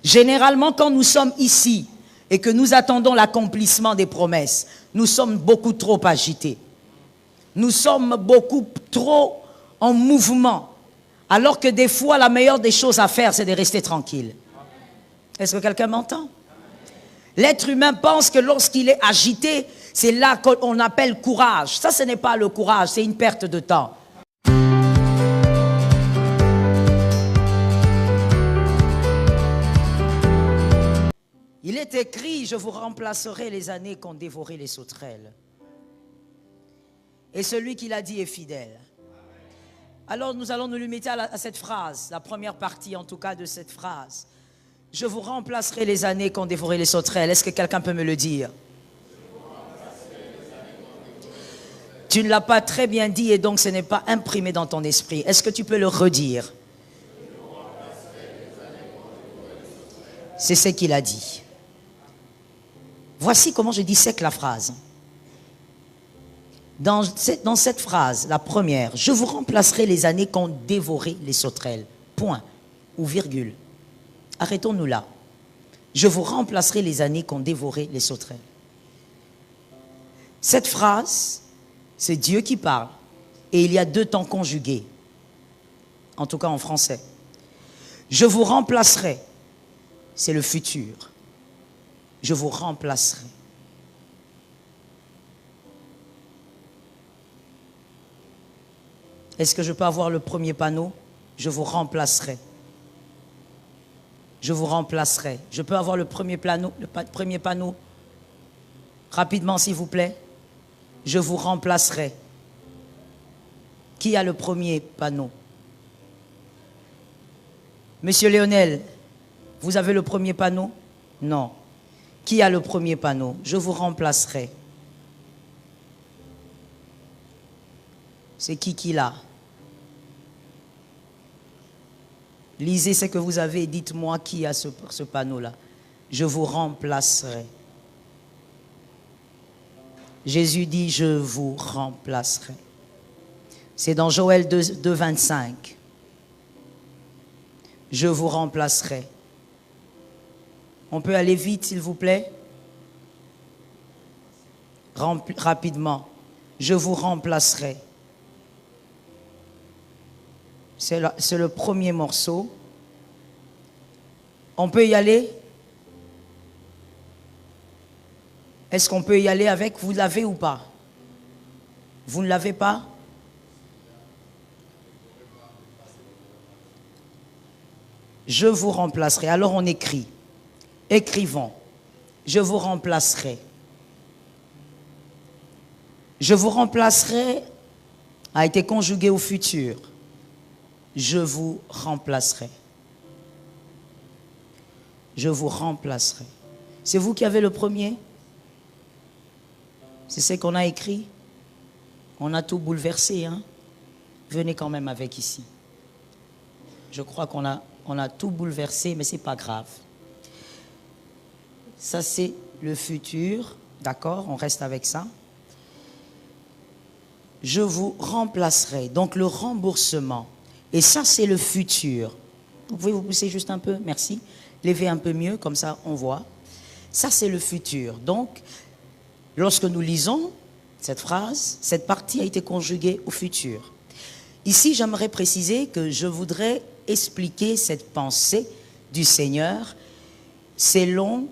Généralement, quand nous sommes ici et que nous attendons l'accomplissement des promesses, nous sommes beaucoup trop agités. Nous sommes beaucoup trop en mouvement. Alors que des fois, la meilleure des choses à faire, c'est de rester tranquille. Est-ce que quelqu'un m'entend? L'être humain pense que lorsqu'il est agité, c'est là qu'on appelle courage. Ça, ce n'est pas le courage, c'est une perte de temps. Il est écrit, je vous remplacerai les années qu'ont dévoré les sauterelles. Et celui qui l'a dit est fidèle. Alors nous allons nous limiter à cette phrase, la première partie en tout cas de cette phrase. Je vous remplacerai les années qu'ont dévoré les sauterelles. Est-ce que quelqu'un peut me le dire? Tu ne l'as pas très bien dit et donc ce n'est pas imprimé dans ton esprit. Est-ce que tu peux le redire? C'est ce qu'il a dit. Voici comment je dissèque la phrase. Dans cette phrase, la première, je vous remplacerai les années qu'ont dévoré les sauterelles. Point ou virgule. Arrêtons-nous là. Je vous remplacerai les années qu'ont dévoré les sauterelles. Cette phrase, c'est Dieu qui parle. Et il y a deux temps conjugués. En tout cas en français. Je vous remplacerai. C'est le futur. Je vous remplacerai. Est-ce que je peux avoir le premier panneau? Je vous remplacerai. Je vous remplacerai. Je peux avoir le premier panneau? Rapidement, s'il vous plaît. Je vous remplacerai. Qui a le premier panneau? Monsieur Lionel, vous avez le premier panneau? Non. Qui a le premier panneau? Je vous remplacerai. C'est qui l'a? Lisez ce que vous avez et dites-moi qui a ce panneau-là. Je vous remplacerai. Jésus dit, je vous remplacerai. C'est dans Joël 2, 25. Je vous remplacerai. On peut aller vite, s'il vous plaît? Rapidement. Je vous remplacerai. C'est le premier morceau. On peut y aller? Est-ce qu'on peut y aller avec? Vous l'avez ou pas? Vous ne l'avez pas? Je vous remplacerai. Alors on écrit. Écrivons. Je vous remplacerai. Je vous remplacerai a été conjugué au futur. Je vous remplacerai. Je vous remplacerai. C'est vous qui avez le premier? C'est ce qu'on a écrit? On a tout bouleversé, hein? Venez quand même avec ici. Je crois qu'on a tout bouleversé, mais ce n'est pas grave. Ça, c'est le futur. D'accord? On reste avec ça. Je vous remplacerai. Donc, le remboursement. Et ça, c'est le futur. Vous pouvez vous pousser juste un peu? Merci. Levez un peu mieux, comme ça, on voit. Ça, c'est le futur. Donc, lorsque nous lisons cette phrase, cette partie a été conjuguée au futur. Ici, j'aimerais préciser que je voudrais expliquer cette pensée du Seigneur selon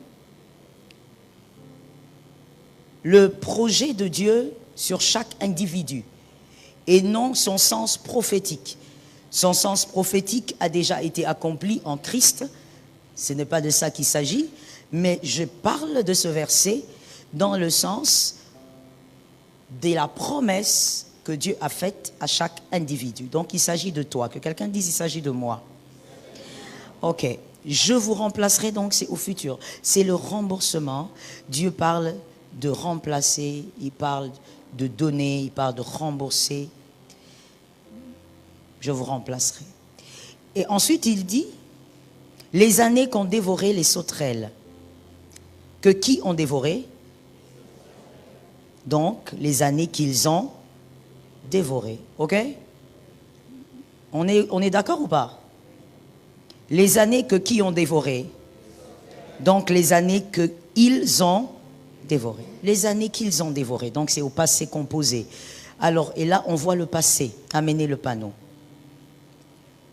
le projet de Dieu sur chaque individu et non son sens prophétique. Son sens prophétique a déjà été accompli en Christ. Ce n'est pas de ça qu'il s'agit, mais je parle de ce verset dans le sens de la promesse que Dieu a faite à chaque individu. Donc il s'agit de toi. Que quelqu'un dise il s'agit de moi. Ok. Je vous remplacerai, donc c'est au futur. C'est le remboursement. Dieu parle de remplacer, il parle de donner, il parle de rembourser. Je vous remplacerai. Et ensuite il dit, les années qu'ont dévoré les sauterelles. Que qui ont dévoré? Donc, les années qu'ils ont dévorées. Ok? On est d'accord ou pas? Les années que qui ont dévoré? Donc les années qu'ils ont dévorées. Les années qu'ils ont dévorées. Donc c'est au passé composé. Alors, et là, on voit le passé. Amenez le panneau.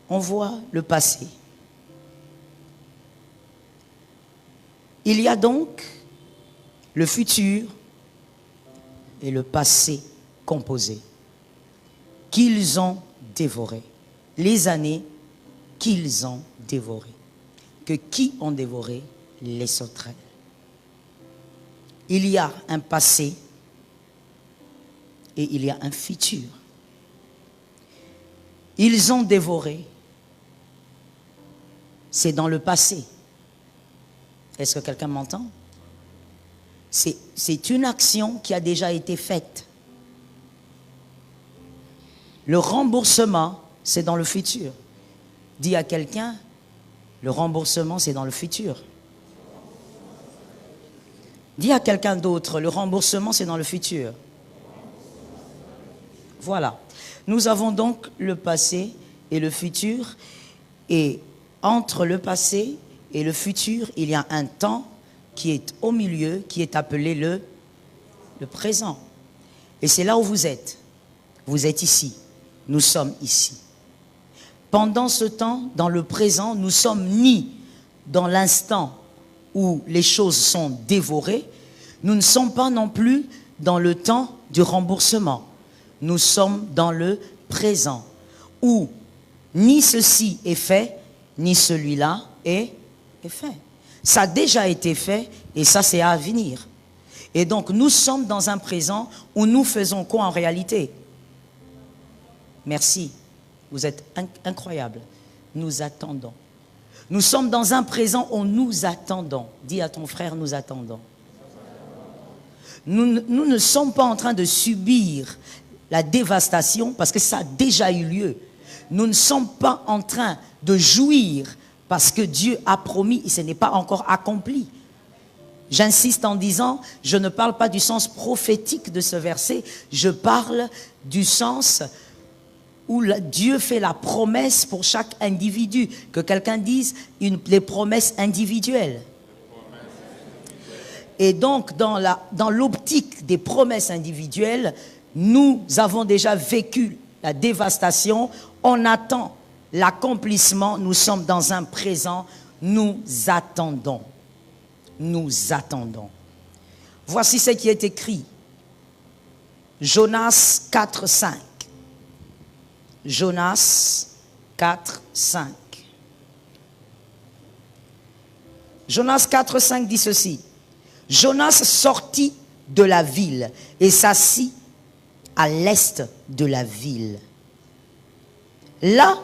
On voit le passé. Il y a donc le futur et le passé composé qu'ils ont dévoré. Les années qu'ils ont dévorées. Que qui ont dévoré? Les sauterelles. Il y a un passé et il y a un futur. Ils ont dévoré. C'est dans le passé. Est-ce que quelqu'un m'entend? C'est une action qui a déjà été faite. Le remboursement, c'est dans le futur. Dis à quelqu'un, le remboursement, c'est dans le futur. Dis à quelqu'un d'autre, le remboursement, c'est dans le futur. Voilà. Nous avons donc le passé et le futur. Et entre le passé et le futur, il y a un temps qui est au milieu, qui est appelé le présent. Et c'est là où vous êtes. Vous êtes ici. Nous sommes ici. Pendant ce temps, dans le présent, nous sommes ni dans l'instant où les choses sont dévorées, nous ne sommes pas non plus dans le temps du remboursement. Nous sommes dans le présent, où ni ceci est fait, ni celui-là est fait. Ça a déjà été fait et ça c'est à venir. Et donc nous sommes dans un présent où nous faisons quoi en réalité? Merci, vous êtes incroyables. Nous attendons. Nous sommes dans un présent où nous attendons. Dis à ton frère, nous attendons. Nous ne sommes pas en train de subir la dévastation parce que ça a déjà eu lieu. Nous ne sommes pas en train de jouir parce que Dieu a promis et ce n'est pas encore accompli. J'insiste en disant, je ne parle pas du sens prophétique de ce verset, je parle du sens où Dieu fait la promesse pour chaque individu. Que quelqu'un dise les promesses individuelles. Et donc, dans l'optique des promesses individuelles, nous avons déjà vécu la dévastation. On attend l'accomplissement. Nous sommes dans un présent. Nous attendons. Nous attendons. Voici ce qui est écrit. Jonas 4, 5. Jonas 4, 5. Jonas 4, 5 dit ceci. Jonas sortit de la ville et s'assit à l'est de la ville. Là,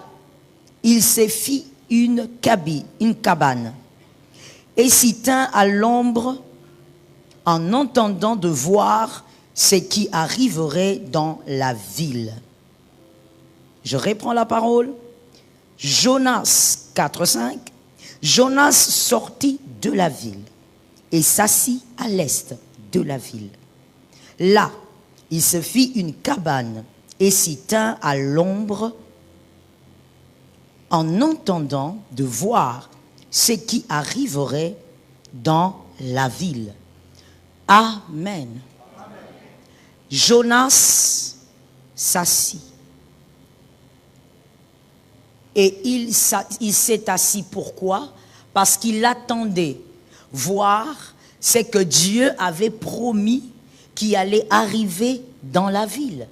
il s'est fait une cabane et s'y tint à l'ombre en entendant de voir ce qui arriverait dans la ville. Je reprends la parole. Jonas 4, 5. Jonas sortit de la ville et s'assit à l'est de la ville. Là, il se fit une cabane et s'y tint à l'ombre en entendant de voir ce qui arriverait dans la ville. Amen. Jonas s'assit. Et il s'est assis pourquoi? Parce qu'il attendait voir ce que Dieu avait promis qui allait arriver dans la ville.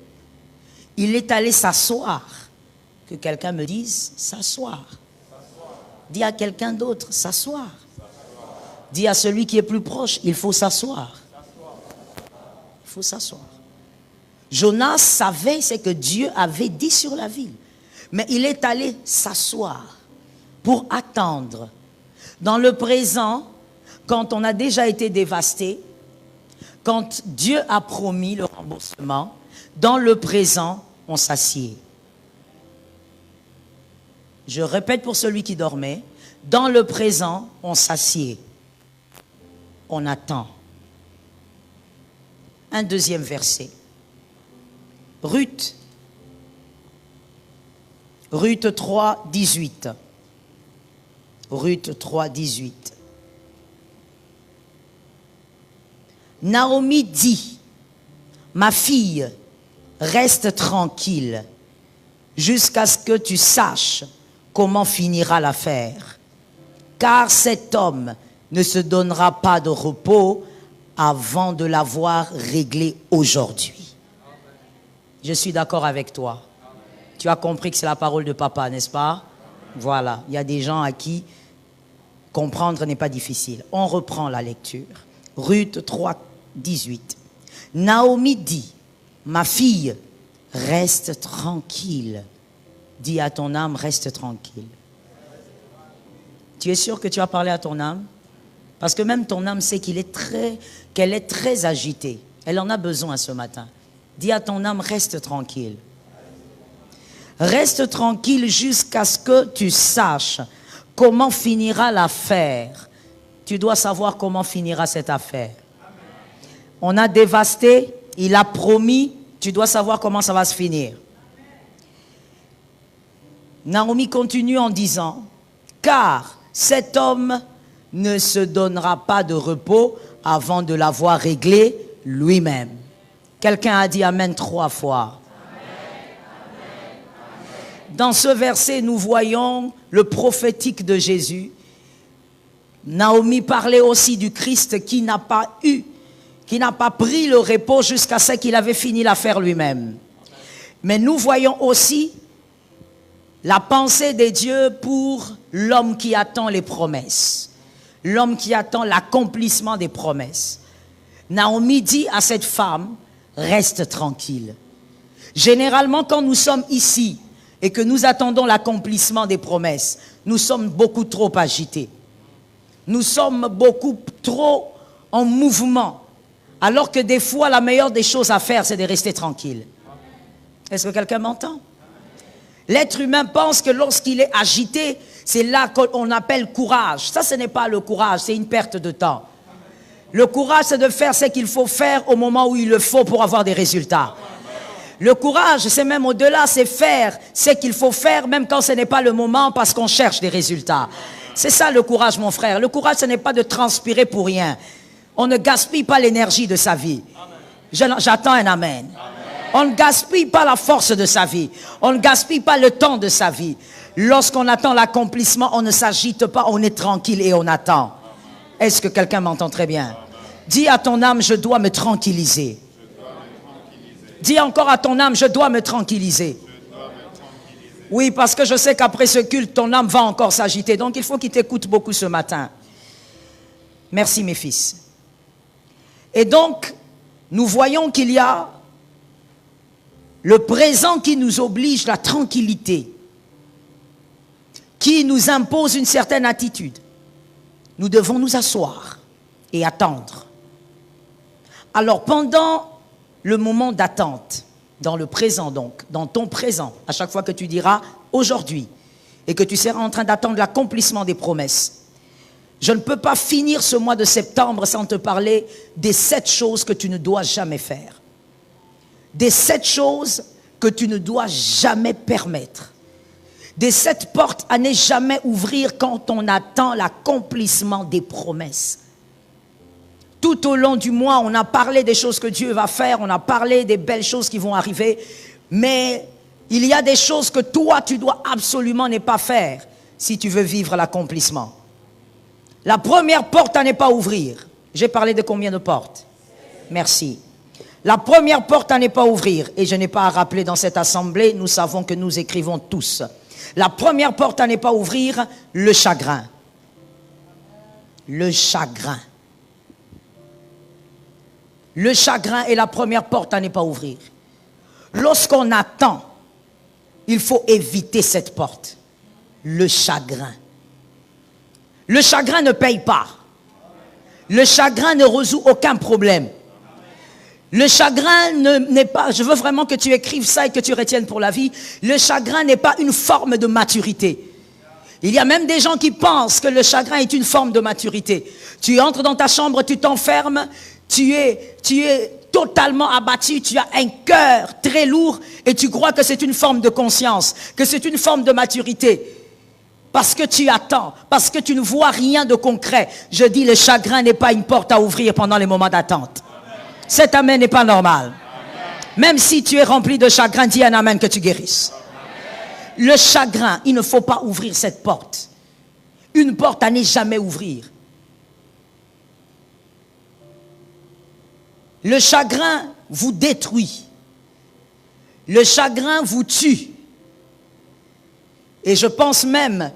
Il est allé s'asseoir. Que quelqu'un me dise s'asseoir. Dis à quelqu'un d'autre s'asseoir. Dis à celui qui est plus proche, il faut s'asseoir. Il faut s'asseoir. Jonas savait ce que Dieu avait dit sur la ville. Mais il est allé s'asseoir pour attendre. Dans le présent, quand on a déjà été dévasté, quand Dieu a promis le remboursement, dans le présent, on s'assied. Je répète pour celui qui dormait, dans le présent, on s'assied. On attend. Un deuxième verset. Ruth 3, 18. Ruth 3, 18. Naomi dit, ma fille, reste tranquille jusqu'à ce que tu saches comment finira l'affaire. Car cet homme ne se donnera pas de repos avant de l'avoir réglé aujourd'hui. Je suis d'accord avec toi. Tu as compris que c'est la parole de papa, n'est-ce pas? Voilà, il y a des gens à qui comprendre n'est pas difficile. On reprend la lecture. Ruth 3, 18. Naomi dit, ma fille, reste tranquille. Dis à ton âme, reste tranquille. Tu es sûr que tu as parlé à ton âme? Parce que même ton âme sait qu'elle est très agitée. Elle en a besoin ce matin. Dis à ton âme, reste tranquille. Reste tranquille jusqu'à ce que tu saches comment finira l'affaire. Tu dois savoir comment finira cette affaire. On a dévasté, il a promis, tu dois savoir comment ça va se finir. Naomi continue en disant, car cet homme ne se donnera pas de repos avant de l'avoir réglé lui-même. Quelqu'un a dit Amen 3 fois. Dans ce verset, nous voyons le prophétique de Jésus. Naomi parlait aussi du Christ qui n'a pas pris le repos jusqu'à ce qu'il avait fini l'affaire lui-même. Mais nous voyons aussi la pensée des dieux pour l'homme qui attend les promesses. L'homme qui attend l'accomplissement des promesses. Naomi dit à cette femme, reste tranquille. Généralement, quand nous sommes ici et que nous attendons l'accomplissement des promesses, nous sommes beaucoup trop agités. Nous sommes beaucoup trop en mouvement. Alors que des fois, la meilleure des choses à faire, c'est de rester tranquille. Est-ce que quelqu'un m'entend? L'être humain pense que lorsqu'il est agité, c'est là qu'on appelle courage. Ça, ce n'est pas le courage, c'est une perte de temps. Le courage, c'est de faire ce qu'il faut faire au moment où il le faut pour avoir des résultats. Le courage, c'est même au-delà, c'est faire ce qu'il faut faire même quand ce n'est pas le moment parce qu'on cherche des résultats. C'est ça le courage, mon frère. Le courage, ce n'est pas de transpirer pour rien. On ne gaspille pas l'énergie de sa vie. J'attends un amen. On ne gaspille pas la force de sa vie. On ne gaspille pas le temps de sa vie. Lorsqu'on attend l'accomplissement, on ne s'agite pas, on est tranquille et on attend. Est-ce que quelqu'un m'entend très bien? Dis à ton âme, je dois me tranquilliser. Dis encore à ton âme, je dois me tranquilliser. Oui, parce que je sais qu'après ce culte, ton âme va encore s'agiter. Donc il faut qu'il t'écoute beaucoup ce matin. Merci mes fils. Et donc, nous voyons qu'il y a le présent qui nous oblige, la tranquillité, qui nous impose une certaine attitude. Nous devons nous asseoir et attendre. Alors pendant le moment d'attente, dans le présent donc, dans ton présent, à chaque fois que tu diras aujourd'hui et que tu seras en train d'attendre l'accomplissement des promesses, je ne peux pas finir ce mois de septembre sans te parler des 7 choses que tu ne dois jamais faire. Des 7 choses que tu ne dois jamais permettre. Des 7 portes à ne jamais ouvrir quand on attend l'accomplissement des promesses. Tout au long du mois, on a parlé des choses que Dieu va faire, on a parlé des belles choses qui vont arriver, mais il y a des choses que toi, tu dois absolument ne pas faire si tu veux vivre l'accomplissement. La première porte à ne pas ouvrir. J'ai parlé de combien de portes? Merci. La première porte à ne pas ouvrir, et je n'ai pas à rappeler dans cette assemblée, nous savons que nous écrivons tous. La première porte à ne pas ouvrir, le chagrin. Le chagrin. Le chagrin est la première porte à ne pas ouvrir. Lorsqu'on attend, il faut éviter cette porte. Le chagrin. Le chagrin ne paye pas. Le chagrin ne résout aucun problème. Le chagrin n'est pas, je veux vraiment que tu écrives ça et que tu retiennes pour la vie, le chagrin n'est pas une forme de maturité. Il y a même des gens qui pensent que le chagrin est une forme de maturité. Tu entres dans ta chambre, tu t'enfermes, tu es totalement abattu, tu as un cœur très lourd et tu crois que c'est une forme de conscience, que c'est une forme de maturité. Parce que tu attends, parce que tu ne vois rien de concret. Je dis, le chagrin n'est pas une porte à ouvrir pendant les moments d'attente. Cet amen n'est pas normal. Même si tu es rempli de chagrin, dis un amen que tu guérisses. Le chagrin, il ne faut pas ouvrir cette porte. Une porte à ne jamais ouvrir. Le chagrin vous détruit. Le chagrin vous tue. Et je pense même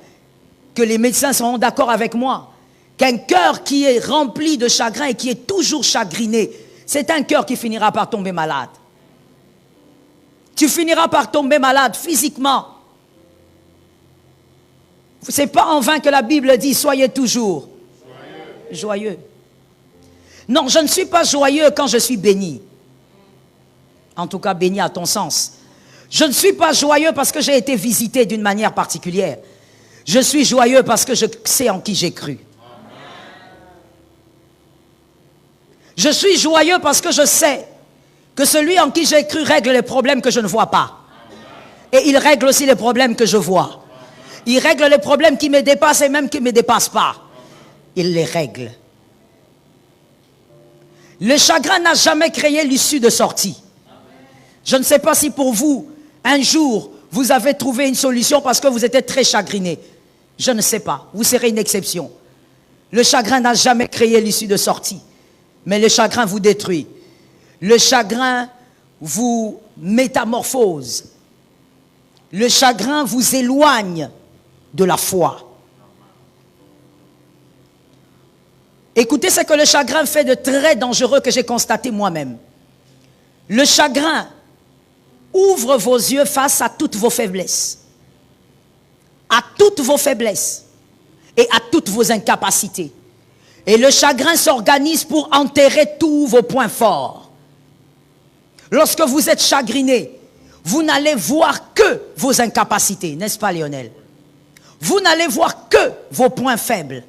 que les médecins seront d'accord avec moi qu'un cœur qui est rempli de chagrin et qui est toujours chagriné, c'est un cœur qui finira par tomber malade. Tu finiras par tomber malade physiquement. C'est pas en vain que la Bible dit soyez toujours joyeux. Non, je ne suis pas joyeux quand je suis béni. En tout cas, béni à ton sens. Je ne suis pas joyeux parce que j'ai été visité d'une manière particulière. Je suis joyeux parce que je sais en qui j'ai cru. Je suis joyeux parce que je sais que celui en qui j'ai cru règle les problèmes que je ne vois pas. Et il règle aussi les problèmes que je vois. Il règle les problèmes qui me dépassent et même qui ne me dépassent pas. Il les règle. Le chagrin n'a jamais créé l'issue de sortie. Je ne sais pas si pour vous, un jour, vous avez trouvé une solution parce que vous étiez très chagriné. Je ne sais pas. Vous serez une exception. Le chagrin n'a jamais créé l'issue de sortie. Mais le chagrin vous détruit. Le chagrin vous métamorphose. Le chagrin vous éloigne de la foi. Écoutez ce que le chagrin fait de très dangereux que j'ai constaté moi-même. Le chagrin ouvre vos yeux face à toutes vos faiblesses. À toutes vos faiblesses. Et à toutes vos incapacités. Et le chagrin s'organise pour enterrer tous vos points forts. Lorsque vous êtes chagriné, vous n'allez voir que vos incapacités, n'est-ce pas Lionel? Vous n'allez voir que vos points faibles.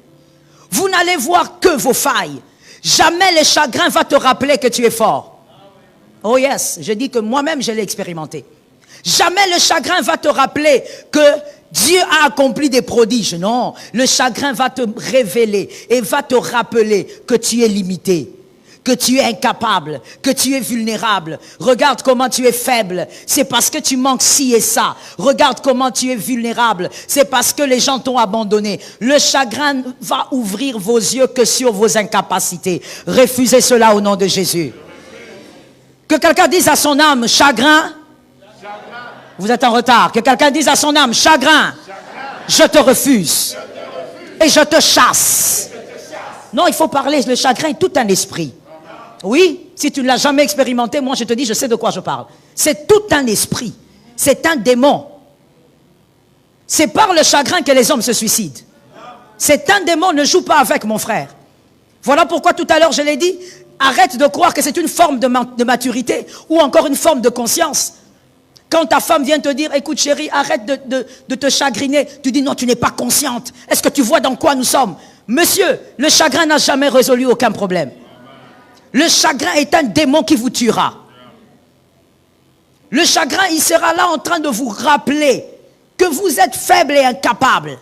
Vous n'allez voir que vos failles. Jamais le chagrin va te rappeler que tu es fort. Oh yes, je dis que moi-même je l'ai expérimenté. Jamais le chagrin va te rappeler que Dieu a accompli des prodiges. Non, le chagrin va te révéler et va te rappeler que tu es limité, que tu es incapable, que tu es vulnérable. Regarde comment tu es faible. C'est parce que tu manques ci et ça. Regarde comment tu es vulnérable. C'est parce que les gens t'ont abandonné. Le chagrin va ouvrir vos yeux que sur vos incapacités. Refusez cela au nom de Jésus. Que quelqu'un dise à son âme, chagrin. Vous êtes en retard. Que quelqu'un dise à son âme, chagrin, je te refuse. Et je te chasse. Non, il faut parler. Le chagrin est tout un esprit. Oui, si tu ne l'as jamais expérimenté, moi je te dis, je sais de quoi je parle. C'est tout un esprit. C'est un démon. C'est par le chagrin que les hommes se suicident. C'est un démon, ne joue pas avec mon frère. Voilà pourquoi tout à l'heure je l'ai dit, arrête de croire que c'est une forme de maturité ou encore une forme de conscience. Quand ta femme vient te dire, écoute chérie, arrête de te chagriner, tu dis non, tu n'es pas consciente. Est-ce que tu vois dans quoi nous sommes? Monsieur, le chagrin n'a jamais résolu aucun problème. Le chagrin est un démon qui vous tuera. Le chagrin, il sera là en train de vous rappeler que vous êtes faible et incapable.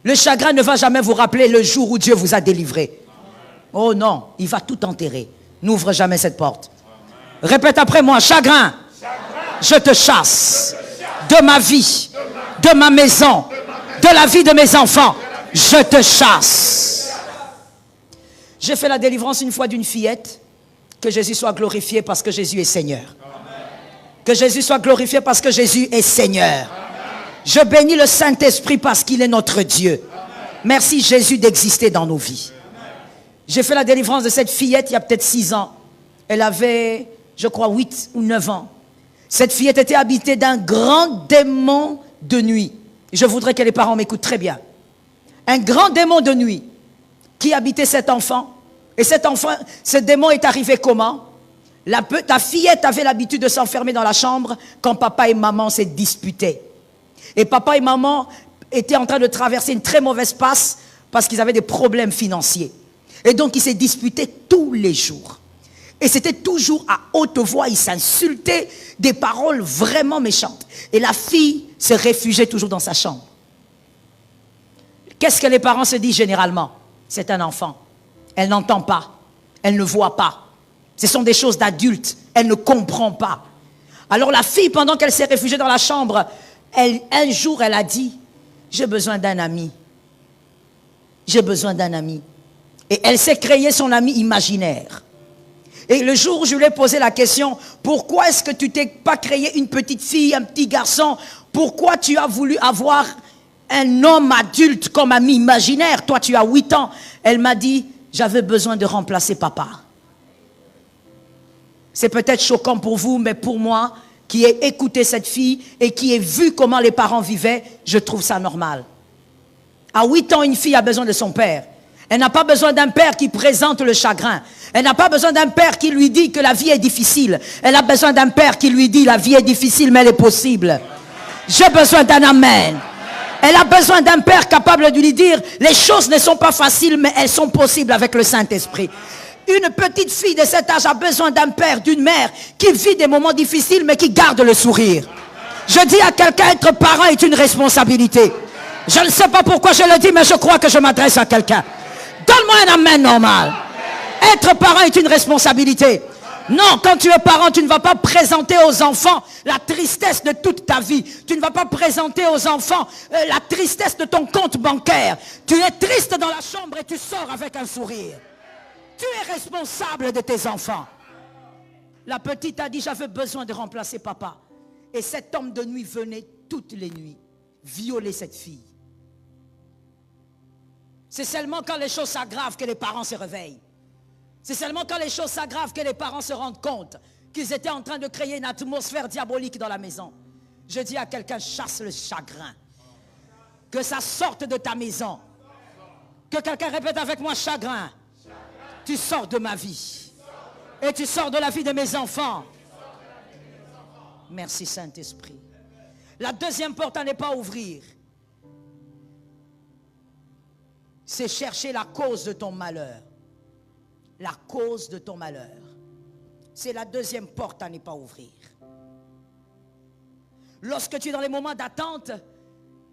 Le chagrin ne va jamais vous rappeler le jour où Dieu vous a délivré. Oh non, il va tout enterrer. N'ouvre jamais cette porte. Répète après moi, chagrin. Je te chasse de ma vie, de ma maison, de la vie de mes enfants. Je te chasse. J'ai fait la délivrance une fois d'une fillette. Que Jésus soit glorifié parce que Jésus est Seigneur. Que Jésus soit glorifié parce que Jésus est Seigneur. Je bénis le Saint-Esprit parce qu'il est notre Dieu. Merci Jésus d'exister dans nos vies. J'ai fait la délivrance de cette fillette il y a peut-être 6 ans. Elle avait, je crois, 8 ou 9 ans. Cette fillette était habitée d'un grand démon de nuit. Je voudrais que les parents m'écoutent très bien. Un grand démon de nuit qui habitait cet enfant. Et cet enfant, ce démon est arrivé comment? La fillette avait l'habitude de s'enfermer dans la chambre quand papa et maman se disputaient. Et papa et maman étaient en train de traverser une très mauvaise passe parce qu'ils avaient des problèmes financiers. Et donc ils se disputaient tous les jours. Et c'était toujours à haute voix, ils s'insultaient, des paroles vraiment méchantes. Et la fille se réfugiait toujours dans sa chambre. Qu'est-ce que les parents se disent généralement? C'est un enfant. Elle n'entend pas, elle ne voit pas. Ce sont des choses d'adultes. Elle ne comprend pas. Alors la fille, pendant qu'elle s'est réfugiée dans la chambre, un jour, elle a dit, j'ai besoin d'un ami. J'ai besoin d'un ami. Et elle s'est créée son ami imaginaire. Et le jour où je lui ai posé la question, pourquoi est-ce que tu t'es pas créé une petite fille, un petit garçon? Pourquoi tu as voulu avoir un homme adulte comme ami imaginaire? Toi, tu as 8 ans. Elle m'a dit, j'avais besoin de remplacer papa. C'est peut-être choquant pour vous, mais pour moi, qui ai écouté cette fille et qui ai vu comment les parents vivaient, je trouve ça normal. À 8 ans, une fille a besoin de son père. Elle n'a pas besoin d'un père qui présente le chagrin. Elle n'a pas besoin d'un père qui lui dit que la vie est difficile. Elle a besoin d'un père qui lui dit la vie est difficile, mais elle est possible. J'ai besoin d'un amen. Elle a besoin d'un père capable de lui dire les choses ne sont pas faciles, mais elles sont possibles avec le Saint-Esprit. Une petite fille de cet âge a besoin d'un père, d'une mère qui vit des moments difficiles, mais qui garde le sourire. Je dis à quelqu'un, être parent est une responsabilité. Je ne sais pas pourquoi je le dis, mais je crois que je m'adresse à quelqu'un. Donne-moi un amen normal. Être parent est une responsabilité. Non, quand tu es parent, tu ne vas pas présenter aux enfants la tristesse de toute ta vie. Tu ne vas pas présenter aux enfants la tristesse de ton compte bancaire. Tu es triste dans la chambre et tu sors avec un sourire. Tu es responsable de tes enfants. La petite a dit, j'avais besoin de remplacer papa. Et cet homme de nuit venait toutes les nuits violer cette fille. C'est seulement quand les choses s'aggravent que les parents se réveillent. C'est seulement quand les choses s'aggravent que les parents se rendent compte qu'ils étaient en train de créer une atmosphère diabolique dans la maison. Je dis à quelqu'un, chasse le chagrin. Que ça sorte de ta maison. Que quelqu'un répète avec moi, chagrin. Tu sors de ma vie. Et tu sors de la vie de mes enfants. Merci Saint-Esprit. La deuxième porte à ne pas ouvrir, c'est chercher la cause de ton malheur. La cause de ton malheur. C'est la deuxième porte à ne pas ouvrir. Lorsque tu es dans les moments d'attente,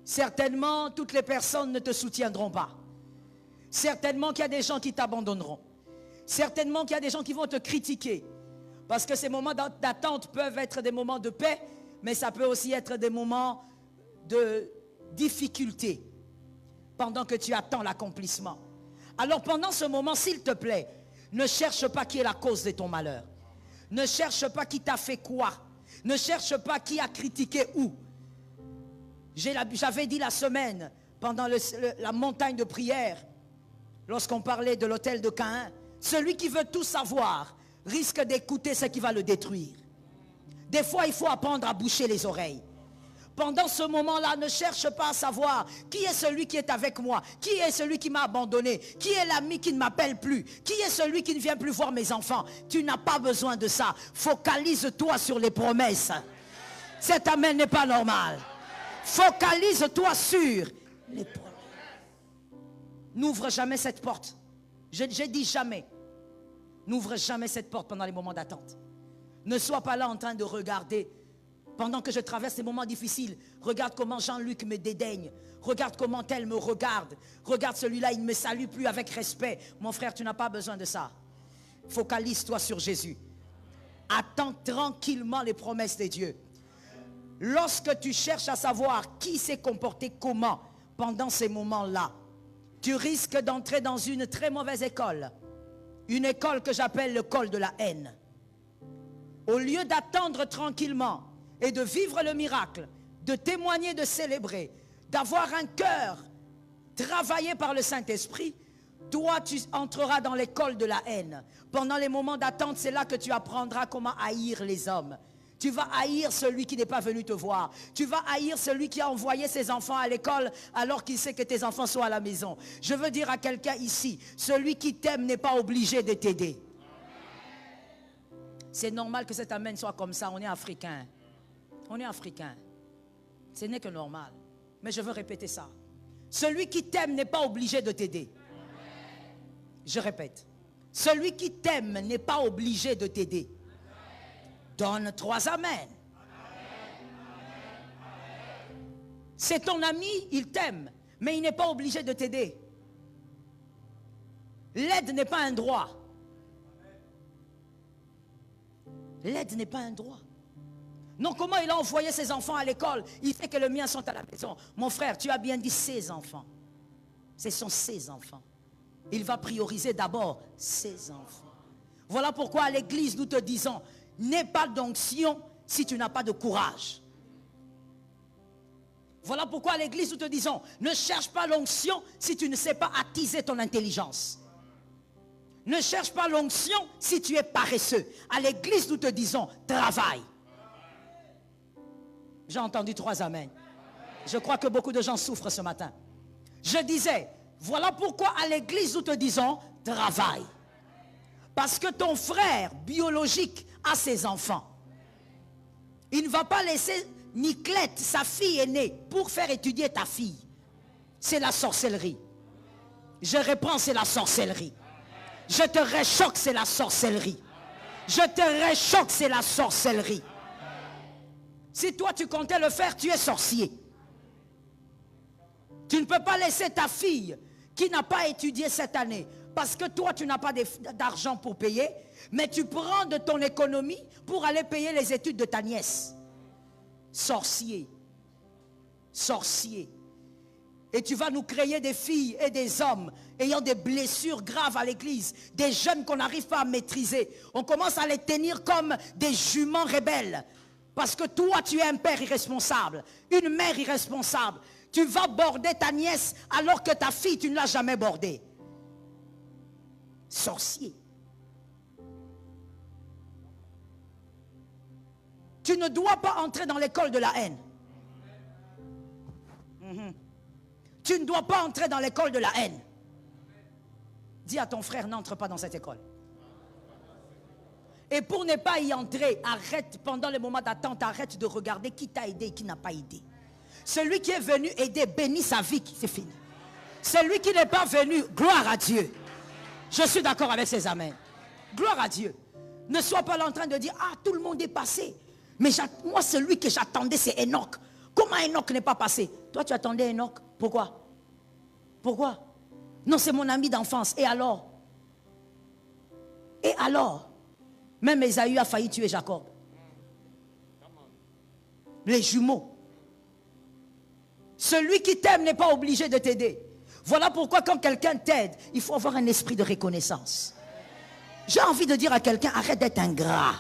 certainement toutes les personnes ne te soutiendront pas. Certainement qu'il y a des gens qui t'abandonneront. Certainement qu'il y a des gens qui vont te critiquer. Parce que ces moments d'attente peuvent être des moments de paix, mais ça peut aussi être des moments de difficulté pendant que tu attends l'accomplissement. Alors pendant ce moment, s'il te plaît, ne cherche pas qui est la cause de ton malheur. Ne cherche pas qui t'a fait quoi. Ne cherche pas qui a critiqué où. J'avais dit la semaine, pendant la montagne de prière, lorsqu'on parlait de l'autel de Caïn, celui qui veut tout savoir risque d'écouter ce qui va le détruire. Des fois, il faut apprendre à boucher les oreilles. Pendant ce moment-là, ne cherche pas à savoir qui est celui qui est avec moi, qui est celui qui m'a abandonné, qui est l'ami qui ne m'appelle plus, qui est celui qui ne vient plus voir mes enfants. Tu n'as pas besoin de ça. Focalise-toi sur les promesses. Cet amen n'est pas normal. Focalise-toi sur les promesses. N'ouvre jamais cette porte. Je dis jamais. N'ouvre jamais cette porte pendant les moments d'attente. Ne sois pas là en train de regarder. Pendant que je traverse ces moments difficiles, regarde comment Jean-Luc me dédaigne. Regarde comment elle me regarde. Regarde celui-là, il ne me salue plus avec respect. Mon frère, tu n'as pas besoin de ça. Focalise-toi sur Jésus. Attends tranquillement les promesses de Dieu. Lorsque tu cherches à savoir qui s'est comporté comment pendant ces moments-là, tu risques d'entrer dans une très mauvaise école. Une école que j'appelle l'école de la haine. Au lieu d'attendre tranquillement et de vivre le miracle, de témoigner, de célébrer, d'avoir un cœur travaillé par le Saint-Esprit, toi tu entreras dans l'école de la haine. Pendant les moments d'attente, c'est là que tu apprendras comment haïr les hommes. Tu vas haïr celui qui n'est pas venu te voir. Tu vas haïr celui qui a envoyé ses enfants à l'école alors qu'il sait que tes enfants sont à la maison. Je veux dire à quelqu'un ici, celui qui t'aime n'est pas obligé de t'aider. C'est normal que cet amen soit comme ça. On est africain. On est africain. Ce n'est que normal. Mais je veux répéter ça. Celui qui t'aime n'est pas obligé de t'aider. Je répète. Celui qui t'aime n'est pas obligé de t'aider. Donne 3 amens. C'est ton ami, il t'aime, mais il n'est pas obligé de t'aider. L'aide n'est pas un droit. L'aide n'est pas un droit. Non, comment il a envoyé ses enfants à l'école? Il fait que les miens sont à la maison. Mon frère, tu as bien dit ses enfants. Ce sont ses enfants. Il va prioriser d'abord ses enfants. Voilà pourquoi à l'église nous te disons, n'aie pas d'onction si tu n'as pas de courage. Voilà pourquoi à l'église nous te disons, ne cherche pas l'onction si tu ne sais pas attiser ton intelligence. Ne cherche pas l'onction si tu es paresseux. À l'église nous te disons, travaille. J'ai entendu 3 amens. Je crois que beaucoup de gens souffrent ce matin. Je disais, voilà pourquoi à l'église nous te disons, travaille. Parce que ton frère biologique a ses enfants. Il ne va pas laisser Niclette, sa fille aînée, pour faire étudier ta fille. C'est la sorcellerie. Je reprends, c'est la sorcellerie. Je te réchoque, c'est la sorcellerie. Je te réchoque, c'est la sorcellerie. Si toi tu comptais le faire, tu es sorcier. Tu ne peux pas laisser ta fille qui n'a pas étudié cette année parce que toi tu n'as pas d'argent pour payer, mais tu prends de ton économie pour aller payer les études de ta nièce. Sorcier. Sorcier. Et tu vas nous créer des filles et des hommes ayant des blessures graves à l'église, des jeunes qu'on n'arrive pas à maîtriser. On commence à les tenir comme des juments rebelles. Parce que toi, tu es un père irresponsable, une mère irresponsable. Tu vas border ta nièce alors que ta fille, tu ne l'as jamais bordée. Sorcier. Tu ne dois pas entrer dans l'école de la haine. Tu ne dois pas entrer dans l'école de la haine. Dis à ton frère, n'entre pas dans cette école. Et pour ne pas y entrer, arrête pendant les moments d'attente, arrête de regarder qui t'a aidé et qui n'a pas aidé. Celui qui est venu aider, bénit sa vie, c'est fini. Celui qui n'est pas venu, gloire à Dieu. Je suis d'accord avec ces amens. Gloire à Dieu. Ne sois pas là en train de dire, ah, tout le monde est passé. Mais moi, celui que j'attendais, c'est Enoch. Comment Enoch n'est pas passé? Toi, tu attendais Enoch. Pourquoi? Pourquoi? Non, c'est mon ami d'enfance. Et alors? Et alors? Même Ésaü a failli tuer Jacob. Les jumeaux. Celui qui t'aime n'est pas obligé de t'aider. Voilà pourquoi quand quelqu'un t'aide, il faut avoir un esprit de reconnaissance. J'ai envie de dire à quelqu'un, arrête d'être ingrat.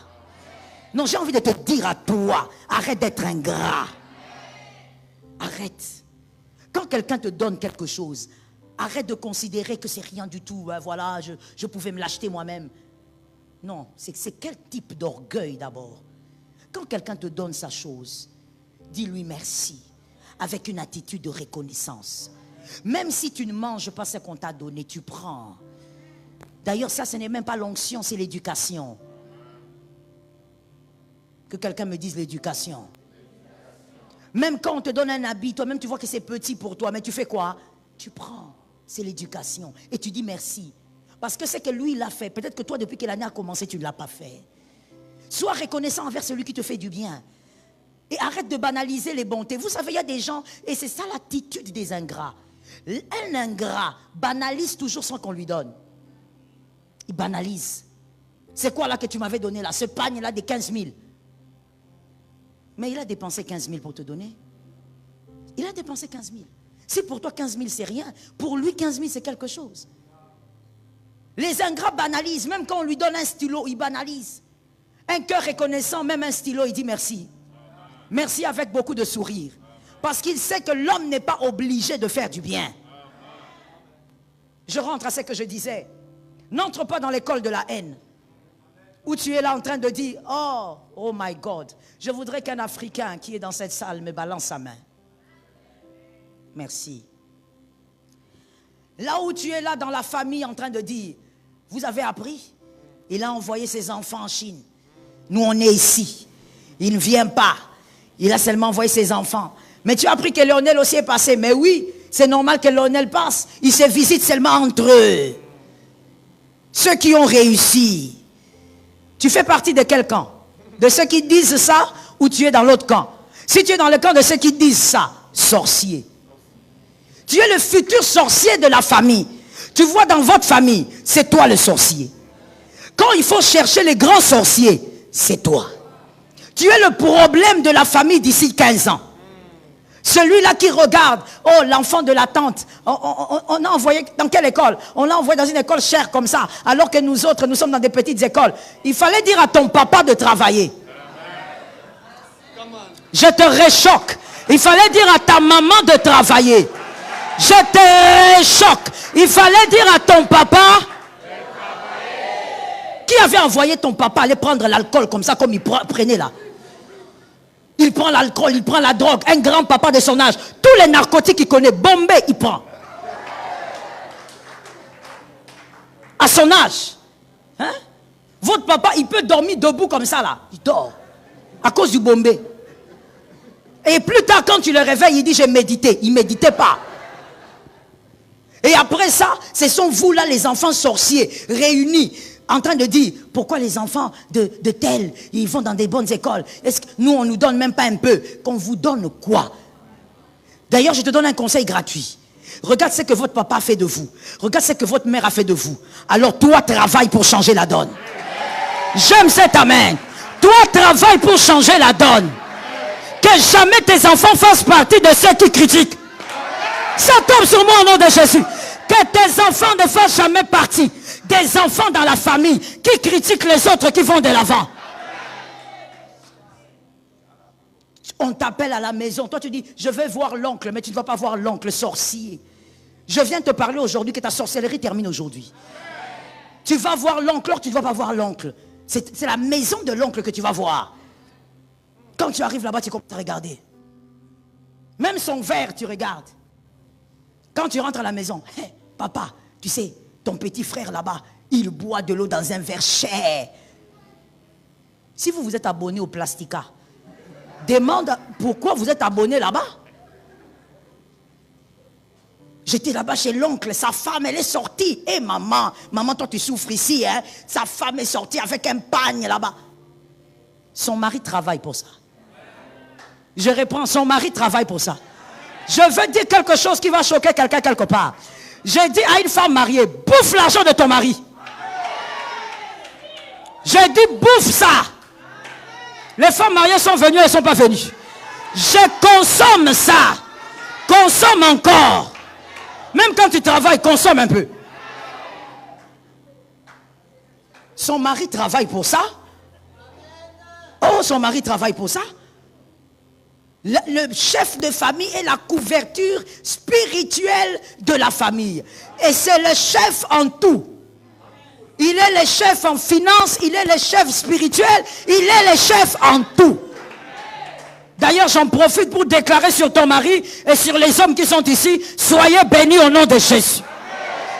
Non, j'ai envie de te dire à toi, arrête d'être ingrat. Arrête. Quand quelqu'un te donne quelque chose, arrête de considérer que c'est rien du tout. Voilà, je pouvais me l'acheter moi-même. Non, c'est quel type d'orgueil d'abord. Quand quelqu'un te donne sa chose, dis-lui merci, avec une attitude de reconnaissance. Même si tu ne manges pas ce qu'on t'a donné, tu prends. D'ailleurs, ça, ce n'est même pas l'onction, c'est l'éducation. Que quelqu'un me dise l'éducation. Même quand on te donne un habit, toi-même tu vois que c'est petit pour toi, mais tu fais quoi? Tu prends, c'est l'éducation. Et tu dis merci. Parce que c'est que lui, il l'a fait. Peut-être que toi, depuis que l'année a commencé, tu ne l'as pas fait. Sois reconnaissant envers celui qui te fait du bien. Et arrête de banaliser les bontés. Vous savez, il y a des gens, et c'est ça l'attitude des ingrats. Un ingrat banalise toujours ce qu'on lui donne. Il banalise. C'est quoi là que tu m'avais donné là? Ce pagne là de 15 000. Mais il a dépensé 15 000 pour te donner. Il a dépensé 15 000. Si pour toi 15 000 c'est rien, pour lui 15 000 c'est quelque chose. Les ingrats banalisent, même quand on lui donne un stylo, il banalise. Un cœur reconnaissant, même un stylo, il dit merci. Merci avec beaucoup de sourire. Parce qu'il sait que l'homme n'est pas obligé de faire du bien. Je rentre à ce que je disais. N'entre pas dans l'école de la haine. Où tu es là en train de dire, oh my God, je voudrais qu'un Africain qui est dans cette salle me balance sa main. Merci. Là où tu es là dans la famille en train de dire, vous avez appris? Il a envoyé ses enfants en Chine. Nous on est ici. Il ne vient pas. Il a seulement envoyé ses enfants. Mais tu as appris que Lionel aussi est passé. Mais oui, c'est normal que Lionel passe. Ils se visitent seulement entre eux. Ceux qui ont réussi. Tu fais partie de quel camp? De ceux qui disent ça ou tu es dans l'autre camp? Si tu es dans le camp de ceux qui disent ça, sorcier. Tu es le futur sorcier de la famille. Tu vois dans votre famille, c'est toi le sorcier. Quand il faut chercher les grands sorciers, c'est toi. Tu es le problème de la famille d'ici 15 ans. Celui-là qui regarde, oh, l'enfant de la tante, on a envoyé dans quelle école? On l'a envoyé dans une école chère comme ça, alors que nous autres, nous sommes dans des petites écoles. Il fallait dire à ton papa de travailler. Je te réchoque. Il fallait dire à ta maman de travailler. Je te réchoque. Il fallait dire à ton papa. Qui avait envoyé ton papa aller prendre l'alcool comme ça, comme il prenait là? Il prend l'alcool, il prend la drogue. Un grand papa de son âge. Tous les narcotiques qu'il connaît, Bombay, il prend. À son âge. Hein? Votre papa, il peut dormir debout comme ça là. Il dort. À cause du Bombay. Et plus tard, quand tu le réveilles, il dit j'ai médité. Il ne méditait pas. Et après ça, ce sont vous là, les enfants sorciers, réunis, en train de dire, pourquoi les enfants de tel, ils vont dans des bonnes écoles? Est-ce que nous, on ne nous donne même pas un peu? Qu'on vous donne quoi? D'ailleurs, je te donne un conseil gratuit. Regarde ce que votre papa a fait de vous. Regarde ce que votre mère a fait de vous. Alors toi, travaille pour changer la donne. J'aime cet amen. Toi, travaille pour changer la donne. Que jamais tes enfants fassent partie de ceux qui critiquent. Ça tombe sur moi au nom de Jésus. Que tes enfants ne fassent jamais partie des enfants dans la famille qui critiquent les autres qui vont de l'avant. On t'appelle à la maison. Toi tu dis, je vais voir l'oncle, mais tu ne vas pas voir l'oncle sorcier. Je viens te parler aujourd'hui que ta sorcellerie termine aujourd'hui. Tu vas voir l'oncle, alors tu ne vas pas voir l'oncle. C'est la maison de l'oncle que tu vas voir. Quand tu arrives là-bas, tu commences à regarder. Même son verre, tu regardes. Quand tu rentres à la maison, hey, papa, tu sais, ton petit frère là-bas, il boit de l'eau dans un verre cher. Si vous vous êtes abonné au Plastica, demande pourquoi vous êtes abonné là-bas. J'étais là-bas chez l'oncle, sa femme, elle est sortie. Hé maman, toi tu souffres ici, hein? Sa femme est sortie avec un pagne là-bas. Son mari travaille pour ça. Je reprends, son mari travaille pour ça. Je veux dire quelque chose qui va choquer quelqu'un quelque part. J'ai dit à une femme mariée, bouffe l'argent de ton mari. J'ai dit, bouffe ça. Les femmes mariées sont venues, elles ne sont pas venues. Je consomme ça. Consomme encore. Même quand tu travailles, consomme un peu. Son mari travaille pour ça. Oh, son mari travaille pour ça. Le chef de famille est la couverture spirituelle de la famille. Et c'est le chef en tout. Il est le chef en finance, il est le chef spirituel, il est le chef en tout. D'ailleurs, j'en profite pour déclarer sur ton mari et sur les hommes qui sont ici, soyez bénis au nom de Jésus.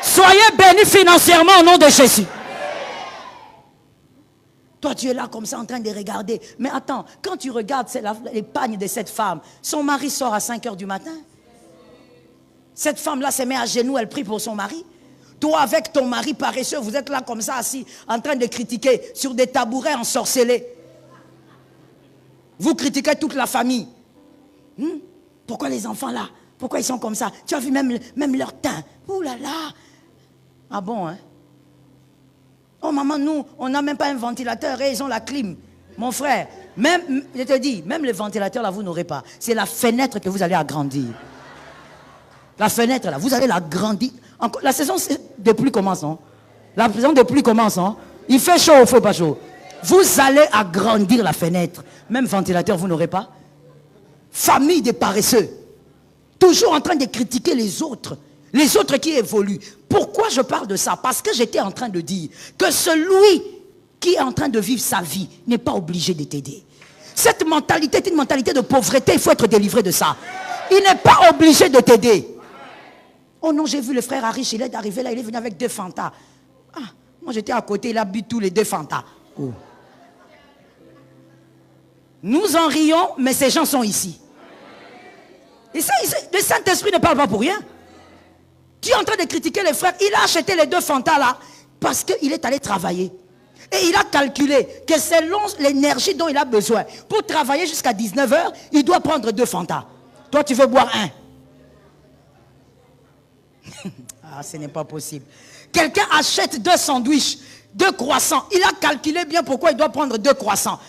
Soyez bénis financièrement au nom de Jésus. Toi, tu es là comme ça en train de regarder. Mais attends, quand tu regardes les pagnes de cette femme, son mari sort à 5 heures du matin. Cette femme-là se met à genoux, elle prie pour son mari. Toi, avec ton mari paresseux, vous êtes là comme ça, assis, en train de critiquer sur des tabourets ensorcelés. Vous critiquez toute la famille. Pourquoi les enfants là? Pourquoi ils sont comme ça? Tu as vu même leur teint. Ouh là là. Ah bon, hein? Oh maman, nous, on n'a même pas un ventilateur et ils ont la clim. Mon frère, même, je te dis, même le ventilateur là, vous n'aurez pas. C'est la fenêtre que vous allez agrandir. La fenêtre là, vous allez l'agrandir. La saison de pluie commence, non? La saison de pluie commence, non? Il fait chaud ou il fait pas chaud? Vous allez agrandir la fenêtre. Même ventilateur, vous n'aurez pas. Famille des paresseux. Toujours en train de critiquer les autres. Les autres qui évoluent. Pourquoi je parle de ça? Parce que j'étais en train de dire que celui qui est en train de vivre sa vie n'est pas obligé de t'aider. Cette mentalité est une mentalité de pauvreté. Il faut être délivré de ça. Il n'est pas obligé de t'aider. Oh non, j'ai vu le frère Arish, il est arrivé là, il est venu avec 2 Fanta. Ah, moi j'étais à côté, il a bu tous les 2 Fanta. Oh. Nous en rions, mais ces gens sont ici. Et ça, le Saint-Esprit ne parle pas pour rien. Tu es en train de critiquer les frères. Il a acheté les 2 Fanta là parce qu'il est allé travailler. Et il a calculé que selon l'énergie dont il a besoin pour travailler jusqu'à 19 h, il doit prendre 2 Fanta. Toi, tu veux boire 1. Ah, ce n'est pas possible. Quelqu'un achète 2 sandwichs 2 croissants. Il a calculé bien pourquoi il doit prendre 2 croissants.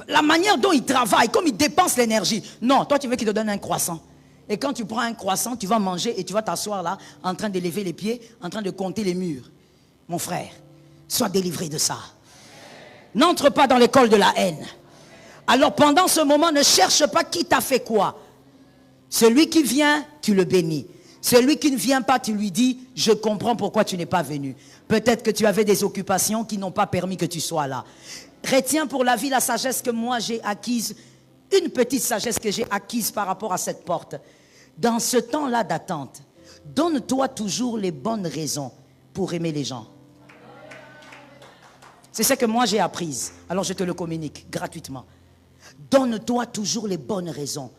La manière dont il travaille, comme il dépense l'énergie. Non, toi tu veux qu'il te donne un croissant. Et quand tu prends un croissant, tu vas manger et tu vas t'asseoir là, en train de lever les pieds, en train de compter les murs. Mon frère, sois délivré de ça. N'entre pas dans l'école de la haine. Alors pendant ce moment, ne cherche pas qui t'a fait quoi. Celui qui vient, tu le bénis. Celui qui ne vient pas, tu lui dis, je comprends pourquoi tu n'es pas venu. Peut-être que tu avais des occupations qui n'ont pas permis que tu sois là. Retiens pour la vie la sagesse que moi j'ai acquise, une petite sagesse que j'ai acquise par rapport à cette porte. Dans ce temps-là d'attente, donne-toi toujours les bonnes raisons pour aimer les gens. C'est ce que moi j'ai apprise. Alors je te le communique gratuitement. Donne-toi toujours les bonnes raisons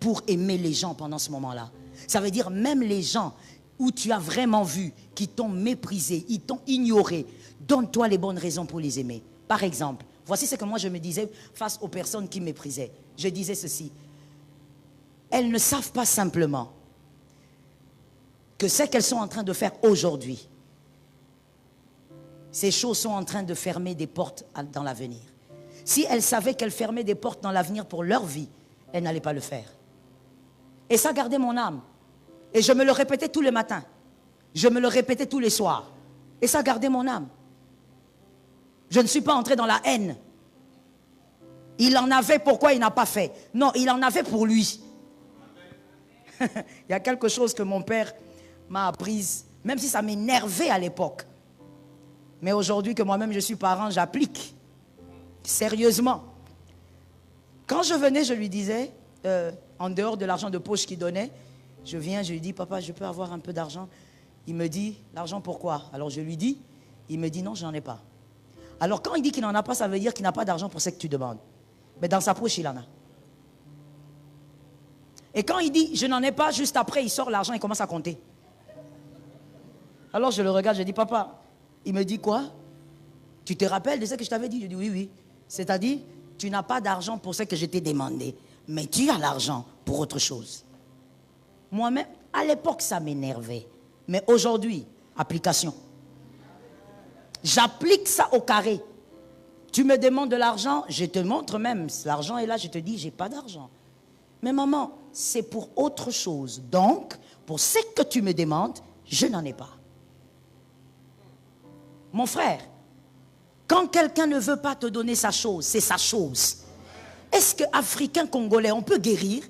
pour aimer les gens pendant ce moment-là. Ça veut dire même les gens où tu as vraiment vu, qui t'ont méprisé, ils t'ont ignoré, donne-toi les bonnes raisons pour les aimer. Par exemple, voici ce que moi je me disais face aux personnes qui méprisaient. Je disais ceci. Elles ne savent pas simplement que ce qu'elles sont en train de faire aujourd'hui, ces choses sont en train de fermer des portes dans l'avenir. Si elles savaient qu'elles fermaient des portes dans l'avenir pour leur vie, elles n'allaient pas le faire. Et ça gardait mon âme. Et je me le répétais tous les matins. Je me le répétais tous les soirs. Et ça gardait mon âme. Je ne suis pas entré dans la haine. Il en avait pourquoi il n'a pas fait. Non, il en avait pour lui. Il y a quelque chose que mon père m'a apprise, même si ça m'énervait à l'époque. Mais aujourd'hui que moi-même je suis parent, j'applique. Sérieusement. Quand je venais, je lui disais, en dehors de l'argent de poche qu'il donnait, je viens, je lui dis, papa, je peux avoir un peu d'argent? Il me dit, l'argent pourquoi? Alors je lui dis, il me dit, non, je n'en ai pas. Alors quand il dit qu'il n'en a pas, ça veut dire qu'il n'a pas d'argent pour ce que tu demandes. Mais dans sa poche, il en a. Et quand il dit, je n'en ai pas, juste après, il sort l'argent, il commence à compter. Alors je le regarde, je dis, papa, il me dit quoi? Tu te rappelles de ce que je t'avais dit? Je dis, oui, oui. C'est-à-dire, tu n'as pas d'argent pour ce que je t'ai demandé, mais tu as l'argent pour autre chose. Moi-même, à l'époque, ça m'énervait. Mais aujourd'hui, application. J'applique ça au carré. Tu me demandes de l'argent, je te montre même. L'argent est là, je te dis, j'ai pas d'argent. Mais maman, c'est pour autre chose. Donc, pour ce que tu me demandes, je n'en ai pas. Mon frère, quand quelqu'un ne veut pas te donner sa chose, c'est sa chose. Est-ce qu'Africain, Congolais, on peut guérir?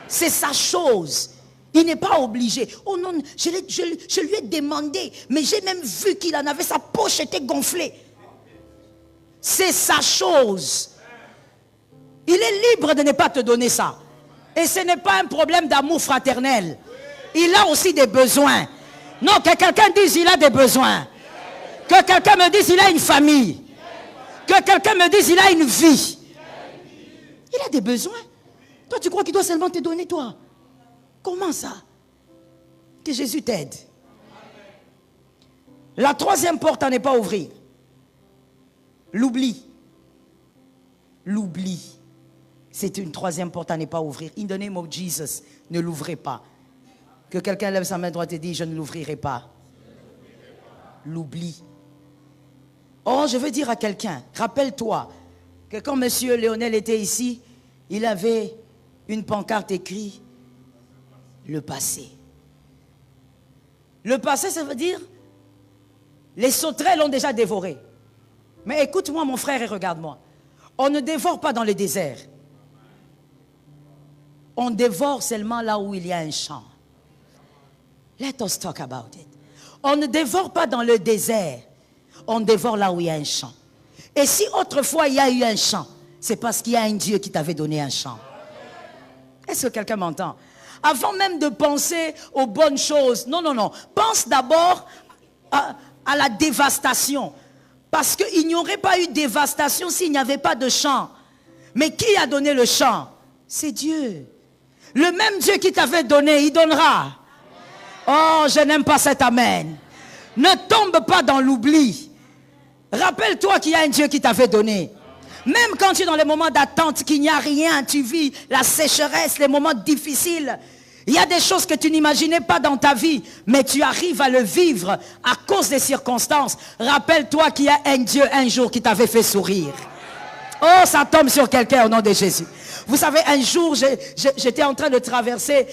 C'est sa chose. Il n'est pas obligé. Oh non, je lui ai demandé, mais j'ai même vu qu'il en avait, sa poche était gonflée. C'est sa chose. Il est libre de ne pas te donner ça. Et ce n'est pas un problème d'amour fraternel. Il a aussi des besoins. Non, que quelqu'un dise il a des besoins. Que quelqu'un me dise il a une famille. Que quelqu'un me dise il a une vie. Il a des besoins. Toi, tu crois qu'il doit seulement te donner, toi? Comment ça? Que Jésus t'aide. La troisième porte à ne pas ouvrir. L'oubli. L'oubli. C'est une troisième porte à ne pas ouvrir. In the name of Jesus, ne l'ouvrez pas. Que quelqu'un lève sa main droite et dit, je ne l'ouvrirai pas. L'oubli. Oh, je veux dire à quelqu'un, rappelle-toi que quand M. Léonel était ici, il avait une pancarte écrite, le passé. Le passé, ça veut dire, les sauterelles l'ont déjà dévoré. Mais écoute-moi mon frère et regarde-moi. On ne dévore pas dans le désert. On dévore seulement là où il y a un champ. Let us talk about it. On ne dévore pas dans le désert. On dévore là où il y a un champ. Et si autrefois il y a eu un champ, c'est parce qu'il y a un Dieu qui t'avait donné un champ. Est-ce que quelqu'un m'entend? Avant même de penser aux bonnes choses, non, non, non. Pense d'abord à la dévastation. Parce qu'il n'y aurait pas eu de dévastation s'il n'y avait pas de champ. Mais qui a donné le champ? C'est Dieu. Le même Dieu qui t'avait donné, il donnera. Oh, je n'aime pas cet amen. Ne tombe pas dans l'oubli. Rappelle-toi qu'il y a un Dieu qui t'avait donné. Même quand tu es dans les moments d'attente, qu'il n'y a rien, tu vis la sécheresse, les moments difficiles. Il y a des choses que tu n'imaginais pas dans ta vie, mais tu arrives à le vivre à cause des circonstances. Rappelle-toi qu'il y a un Dieu un jour qui t'avait fait sourire. Oh, ça tombe sur quelqu'un au nom de Jésus. Vous savez, un jour, j'étais en train de traverser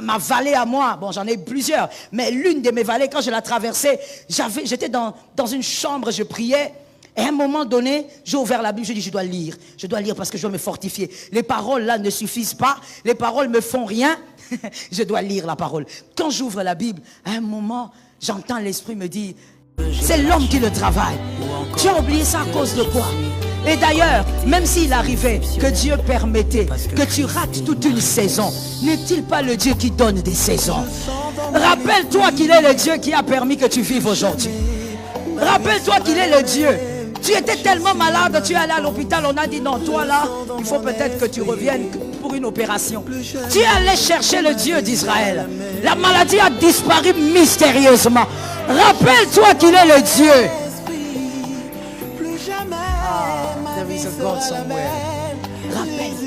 ma vallée à moi. Bon, j'en ai plusieurs, mais l'une de mes vallées, quand je la traversais, j'étais dans une chambre, je priais. Et à un moment donné, j'ai ouvert la Bible, je dis je dois lire. Je dois lire parce que je dois me fortifier. Les paroles là ne suffisent pas. Les paroles me font rien. Je dois lire la parole. Quand j'ouvre la Bible, à un moment, j'entends l'Esprit me dire, c'est l'homme qui le travaille. Tu as oublié ça à cause de quoi? Et d'ailleurs, même s'il arrivait que Dieu permettait que tu rates toute une saison, n'est-il pas le Dieu qui donne des saisons? Rappelle-toi qu'il est le Dieu qui a permis que tu vives aujourd'hui. Rappelle-toi qu'il est le Dieu. Tu étais tellement malade, tu es allé à l'hôpital, on a dit non, toi là, il faut peut-être que tu reviennes pour une opération. Tu es allé chercher le Dieu d'Israël. La maladie a disparu mystérieusement. Rappelle-toi qu'il est le Dieu. There is a God somewhere. Rappelle-toi.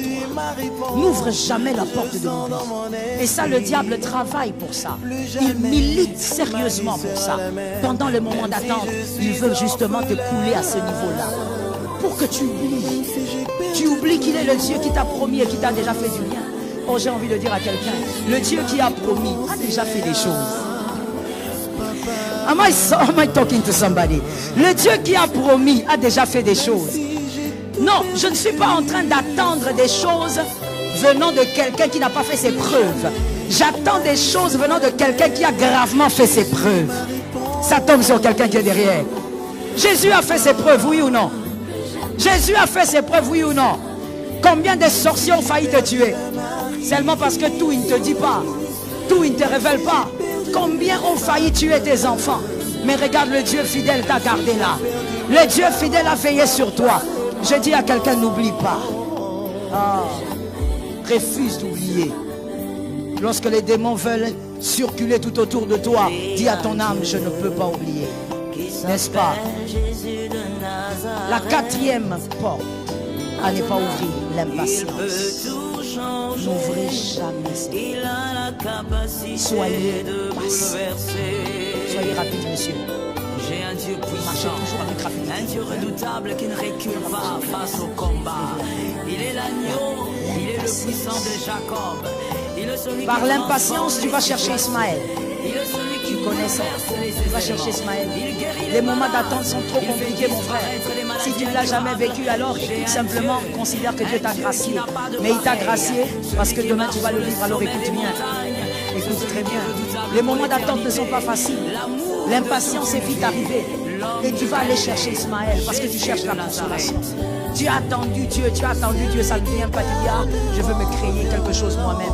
N'ouvre jamais la porte de l'oubli. Et ça, le diable travaille pour ça. Il milite sérieusement pour ça. Pendant le moment d'attente, il veut justement te couler à ce niveau-là. Pour que tu oublies. Tu oublies qu'il est le Dieu qui t'a promis et qui t'a déjà fait du bien. Oh, j'ai envie de dire à quelqu'un, le Dieu qui a promis a déjà fait des choses. Am I talking to somebody? Le Dieu qui a promis a déjà fait des choses. Non, je ne suis pas en train d'attendre des choses venant de quelqu'un qui n'a pas fait ses preuves. J'attends des choses venant de quelqu'un qui a gravement fait ses preuves. Ça tombe sur quelqu'un qui est derrière. Jésus a fait ses preuves, oui ou non? Jésus a fait ses preuves, oui ou non? Combien de sorciers ont failli te tuer? Seulement parce que tout, il ne te dit pas. Tout, il ne te révèle pas. Combien ont failli tuer tes enfants? Mais regarde, le Dieu fidèle t'a gardé là. Le Dieu fidèle a veillé sur toi. Je dis à quelqu'un, n'oublie pas. Refuse d'oublier. Lorsque les démons veulent circuler tout autour de toi, dis à ton âme, je ne peux pas oublier. N'est-ce pas? La quatrième porte à ne pas ouvrir, l'impatience. N'ouvrez jamais ça. Soyez patient. Soyez rapide, monsieur. J'ai un Dieu puissant, un Dieu redoutable qui ne recule pas face au combat. Il est l'agneau, il est le puissant de Jacob. Il est celui Par l'impatience, tu vas chercher Ismaël. Tu connais ça. Tu vas chercher Ismaël. Les moments d'attente sont trop compliqués, mon frère. Si tu ne l'as jamais vécu, alors écoute simplement, considère que Dieu t'a gracié. Mais il t'a gracié parce que demain tu vas le vivre, alors écoute bien. Écoute très bien. Les moments d'attente ne sont pas faciles. L'impatience est vite arrivée. Et tu vas aller chercher Ismaël parce que tu cherches la consolation. Tu as attendu Dieu, ça ne vient pas dire, je veux me créer quelque chose moi-même.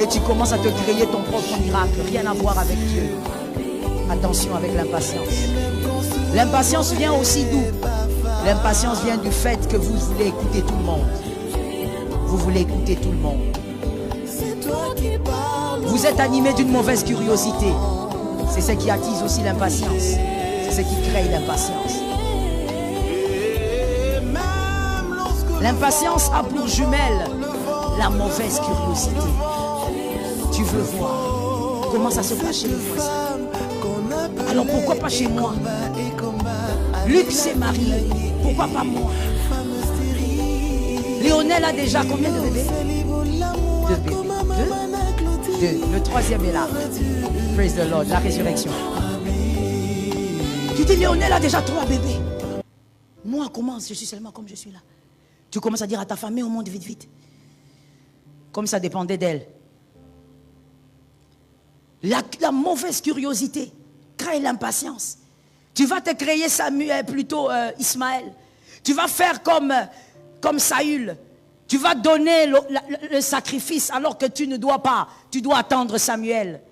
Et tu commences à te créer ton propre miracle, rien à voir avec Dieu. Attention avec l'impatience. L'impatience vient aussi d'où? L'impatience vient du fait que vous voulez écouter tout le monde. Vous voulez écouter tout le monde. Vous êtes animé d'une mauvaise curiosité. C'est ce qui attise aussi l'impatience. C'est ce qui crée l'impatience. L'impatience a pour jumelle la mauvaise curiosité. Tu veux voir comment ça se passe chez le voisin. Alors pourquoi pas chez moi? Luc s'est marié, pourquoi pas moi? Léonel a déjà combien de bébés? Deux bébés. Deux. Le troisième est là. Praise the Lord, la résurrection. Tu dis Léonel a déjà 3 bébés. Moi comment? Je suis seulement comme je suis là. Tu commences à dire à ta famille, au monde vite, vite. Comme ça dépendait d'elle. La mauvaise curiosité crée l'impatience. Tu vas te créer Samuel, plutôt Ismaël. Tu vas faire comme Saül. Tu vas donner le sacrifice alors que tu ne dois pas. Tu dois attendre Samuel.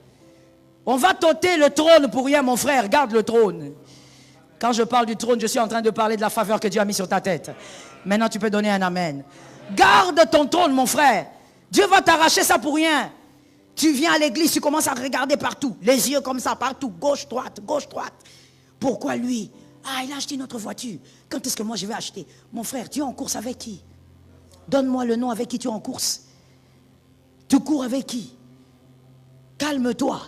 On va t'ôter le trône pour rien, mon frère. Garde le trône. Quand je parle du trône, je suis en train de parler de la faveur que Dieu a mis sur ta tête. Maintenant, tu peux donner un amen. Garde ton trône, mon frère. Dieu va t'arracher ça pour rien. Tu viens à l'église, tu commences à regarder partout. Les yeux comme ça, partout. Gauche, droite, gauche, droite. Pourquoi lui? Ah, il a acheté une autre voiture. Quand est-ce que moi je vais acheter? Mon frère, tu es en course avec qui? Donne-moi le nom avec qui tu es en course. Tu cours avec qui? Calme-toi.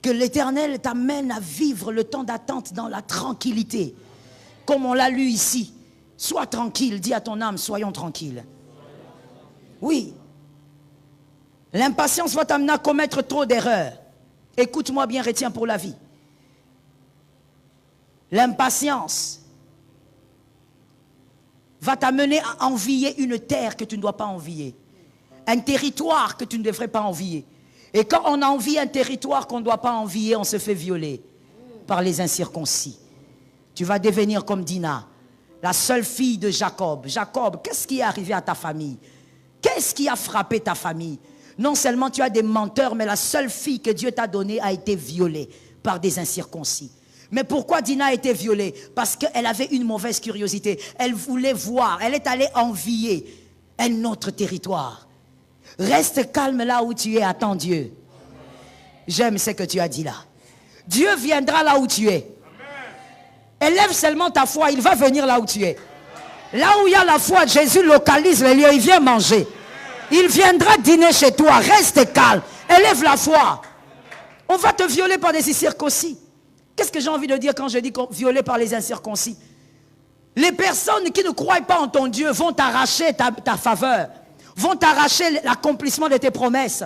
Que l'Éternel t'amène à vivre le temps d'attente dans la tranquillité. Comme on l'a lu ici. Sois tranquille, dis à ton âme, soyons tranquilles. Oui. L'impatience va t'amener à commettre trop d'erreurs. Écoute-moi bien, retiens pour la vie. L'impatience va t'amener à envier une terre que tu ne dois pas envier. Un territoire que tu ne devrais pas envier. Et quand on envie un territoire qu'on ne doit pas envier, on se fait violer par les incirconcis. Tu vas devenir comme Dina, la seule fille de Jacob. Jacob, qu'est-ce qui est arrivé à ta famille? Qu'est-ce qui a frappé ta famille? Non seulement tu as des menteurs, mais la seule fille que Dieu t'a donnée a été violée par des incirconcis. Mais pourquoi Dina a été violée? Parce qu'elle avait une mauvaise curiosité. Elle voulait voir, elle est allée envier un autre territoire. Reste calme là où tu es, attends Dieu. J'aime ce que tu as dit là. Dieu viendra là où tu es. Élève seulement ta foi, il va venir là où tu es. Là où il y a la foi, Jésus localise le lieu, il vient manger. Il viendra dîner chez toi, reste calme, élève la foi. On va te violer par des incirconcis. Qu'est-ce que j'ai envie de dire quand je dis violer par les incirconcis? Les personnes qui ne croient pas en ton Dieu vont t'arracher ta faveur, vont t'arracher l'accomplissement de tes promesses.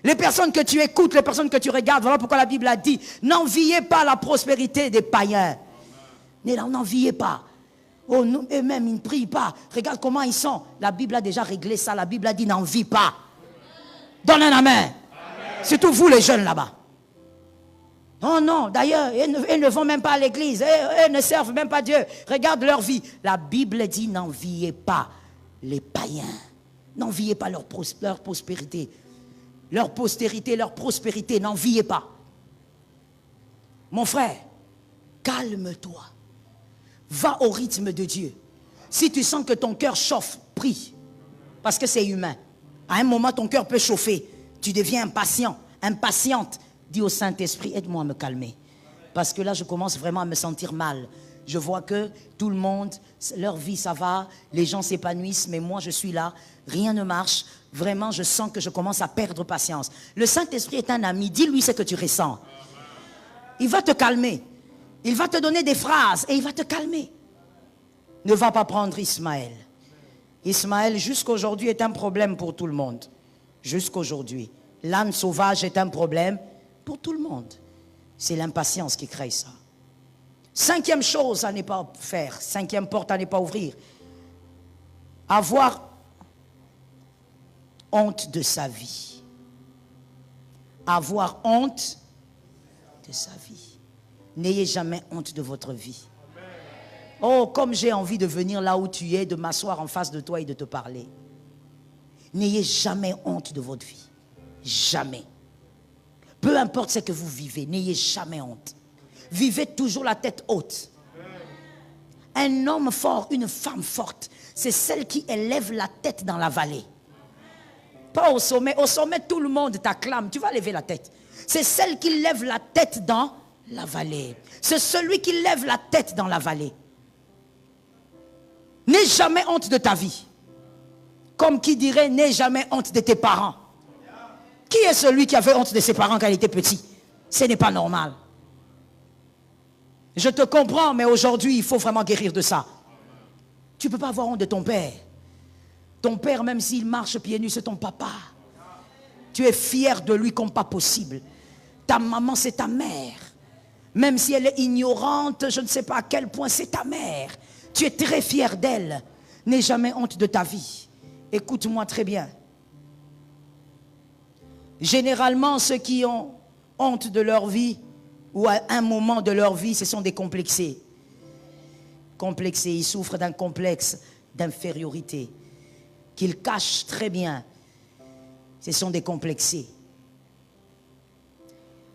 Les personnes que tu écoutes, les personnes que tu regardes, voilà pourquoi la Bible a dit, n'enviez pas la prospérité des païens. N'enviez pas. Oh, eux-mêmes, ils ne prient pas. Regarde comment ils sont. La Bible a déjà réglé ça. La Bible a dit, n'envie pas. Donne un amen. Surtout vous, les jeunes là-bas. Oh non, d'ailleurs, ils ne vont même pas à l'église. Ils ne servent même pas Dieu. Regarde leur vie. La Bible dit, n'enviez pas les païens. N'enviez pas leur prospérité. Leur postérité, leur prospérité. N'enviez pas. Mon frère, calme-toi. Va au rythme de Dieu. Si tu sens que ton cœur chauffe, prie. Parce que c'est humain. À un moment, ton cœur peut chauffer. Tu deviens impatient, impatiente. Dis au Saint-Esprit, aide-moi à me calmer. Parce que là, je commence vraiment à me sentir mal. Je vois que tout le monde, leur vie, ça va. Les gens s'épanouissent, mais moi, je suis là. Rien ne marche. Vraiment, je sens que je commence à perdre patience. Le Saint-Esprit est un ami. Dis-lui ce que tu ressens. Il va te calmer. Il va te donner des phrases et il va te calmer. Ne va pas prendre Ismaël. Ismaël, jusqu'aujourd'hui, est un problème pour tout le monde. Jusqu'aujourd'hui. L'âne sauvage est un problème pour tout le monde. C'est l'impatience qui crée ça. Cinquième chose à ne pas faire. Cinquième porte à ne pas ouvrir. Avoir honte de sa vie. Avoir honte de sa vie. N'ayez jamais honte de votre vie. Oh, comme j'ai envie de venir là où tu es, de m'asseoir en face de toi et de te parler. N'ayez jamais honte de votre vie. Jamais. Peu importe ce que vous vivez, n'ayez jamais honte. Vivez toujours la tête haute. Un homme fort, une femme forte, c'est celle qui élève la tête dans la vallée. Pas au sommet. Au sommet, tout le monde t'acclame. Tu vas lever la tête. C'est celle qui lève la tête dans la vallée. C'est celui qui lève la tête dans la vallée. N'aie jamais honte de ta vie. Comme qui dirait, n'aie jamais honte de tes parents. Qui est celui qui avait honte de ses parents quand il était petit? Ce n'est pas normal. Je te comprends, mais aujourd'hui, il faut vraiment guérir de ça. Tu ne peux pas avoir honte de ton père. Ton père, même s'il marche pieds nus, c'est ton papa. Tu es fier de lui comme pas possible. Ta maman, c'est ta mère. Même si elle est ignorante, je ne sais pas à quel point, c'est ta mère. Tu es très fier d'elle. N'aie jamais honte de ta vie. Écoute-moi très bien. Généralement, ceux qui ont honte de leur vie, ou à un moment de leur vie, ce sont des complexés. Complexés, ils souffrent d'un complexe d'infériorité, qu'ils cachent très bien. Ce sont des complexés.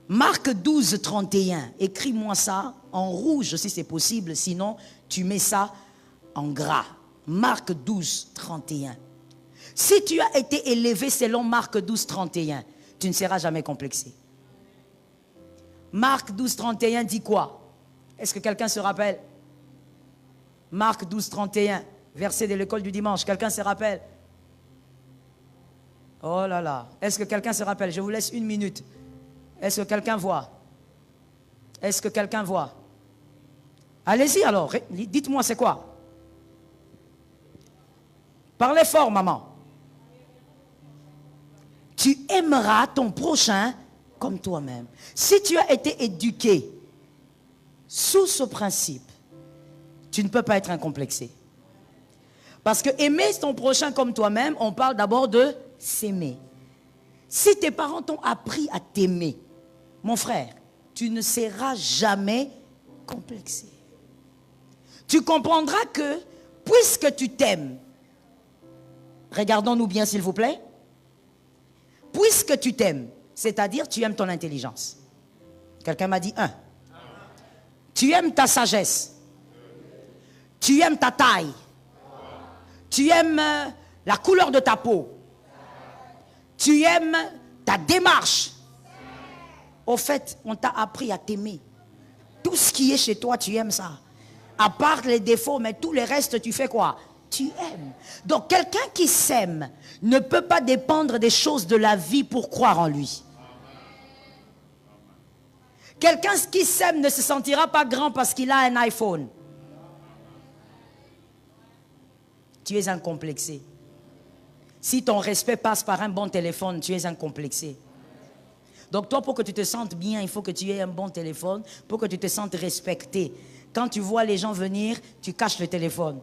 Marc 12, 31. Écris-moi ça en rouge si c'est possible, sinon tu mets ça en gras. Marc 12, 31. Si tu as été élevé selon Marc 12, 31, tu ne seras jamais complexé. Marc 12, 31 dit quoi? Est-ce que quelqu'un se rappelle? Marc 12, 31, verset de l'école du dimanche. Quelqu'un se rappelle? Oh là là. Est-ce que quelqu'un se rappelle? Je vous laisse 1 minute. Est-ce que quelqu'un voit? Est-ce que quelqu'un voit? Allez-y alors. Dites-moi c'est quoi? Parlez fort, maman. Tu aimeras ton prochain comme toi-même. Si tu as été éduqué sous ce principe, tu ne peux pas être incomplexé. Parce que aimer ton prochain comme toi-même, on parle d'abord de s'aimer. Si tes parents t'ont appris à t'aimer, mon frère, tu ne seras jamais complexé. Tu comprendras que, puisque tu t'aimes, regardons-nous bien s'il vous plaît, puisque tu t'aimes, c'est-à-dire tu aimes ton intelligence. Quelqu'un m'a dit 1. Tu aimes ta sagesse. Tu aimes ta taille. Tu aimes la couleur de ta peau. Tu aimes ta démarche. Au fait, on t'a appris à t'aimer. Tout ce qui est chez toi, tu aimes ça. À part les défauts, mais tout le reste, tu fais quoi? Tu aimes. Donc, quelqu'un qui s'aime ne peut pas dépendre des choses de la vie pour croire en lui. Quelqu'un qui s'aime ne se sentira pas grand parce qu'il a un iPhone. Tu es incomplexé. Si ton respect passe par un bon téléphone, tu es incomplexé. Donc toi, pour que tu te sentes bien, il faut que tu aies un bon téléphone, pour que tu te sentes respecté. Quand tu vois les gens venir, tu caches le téléphone.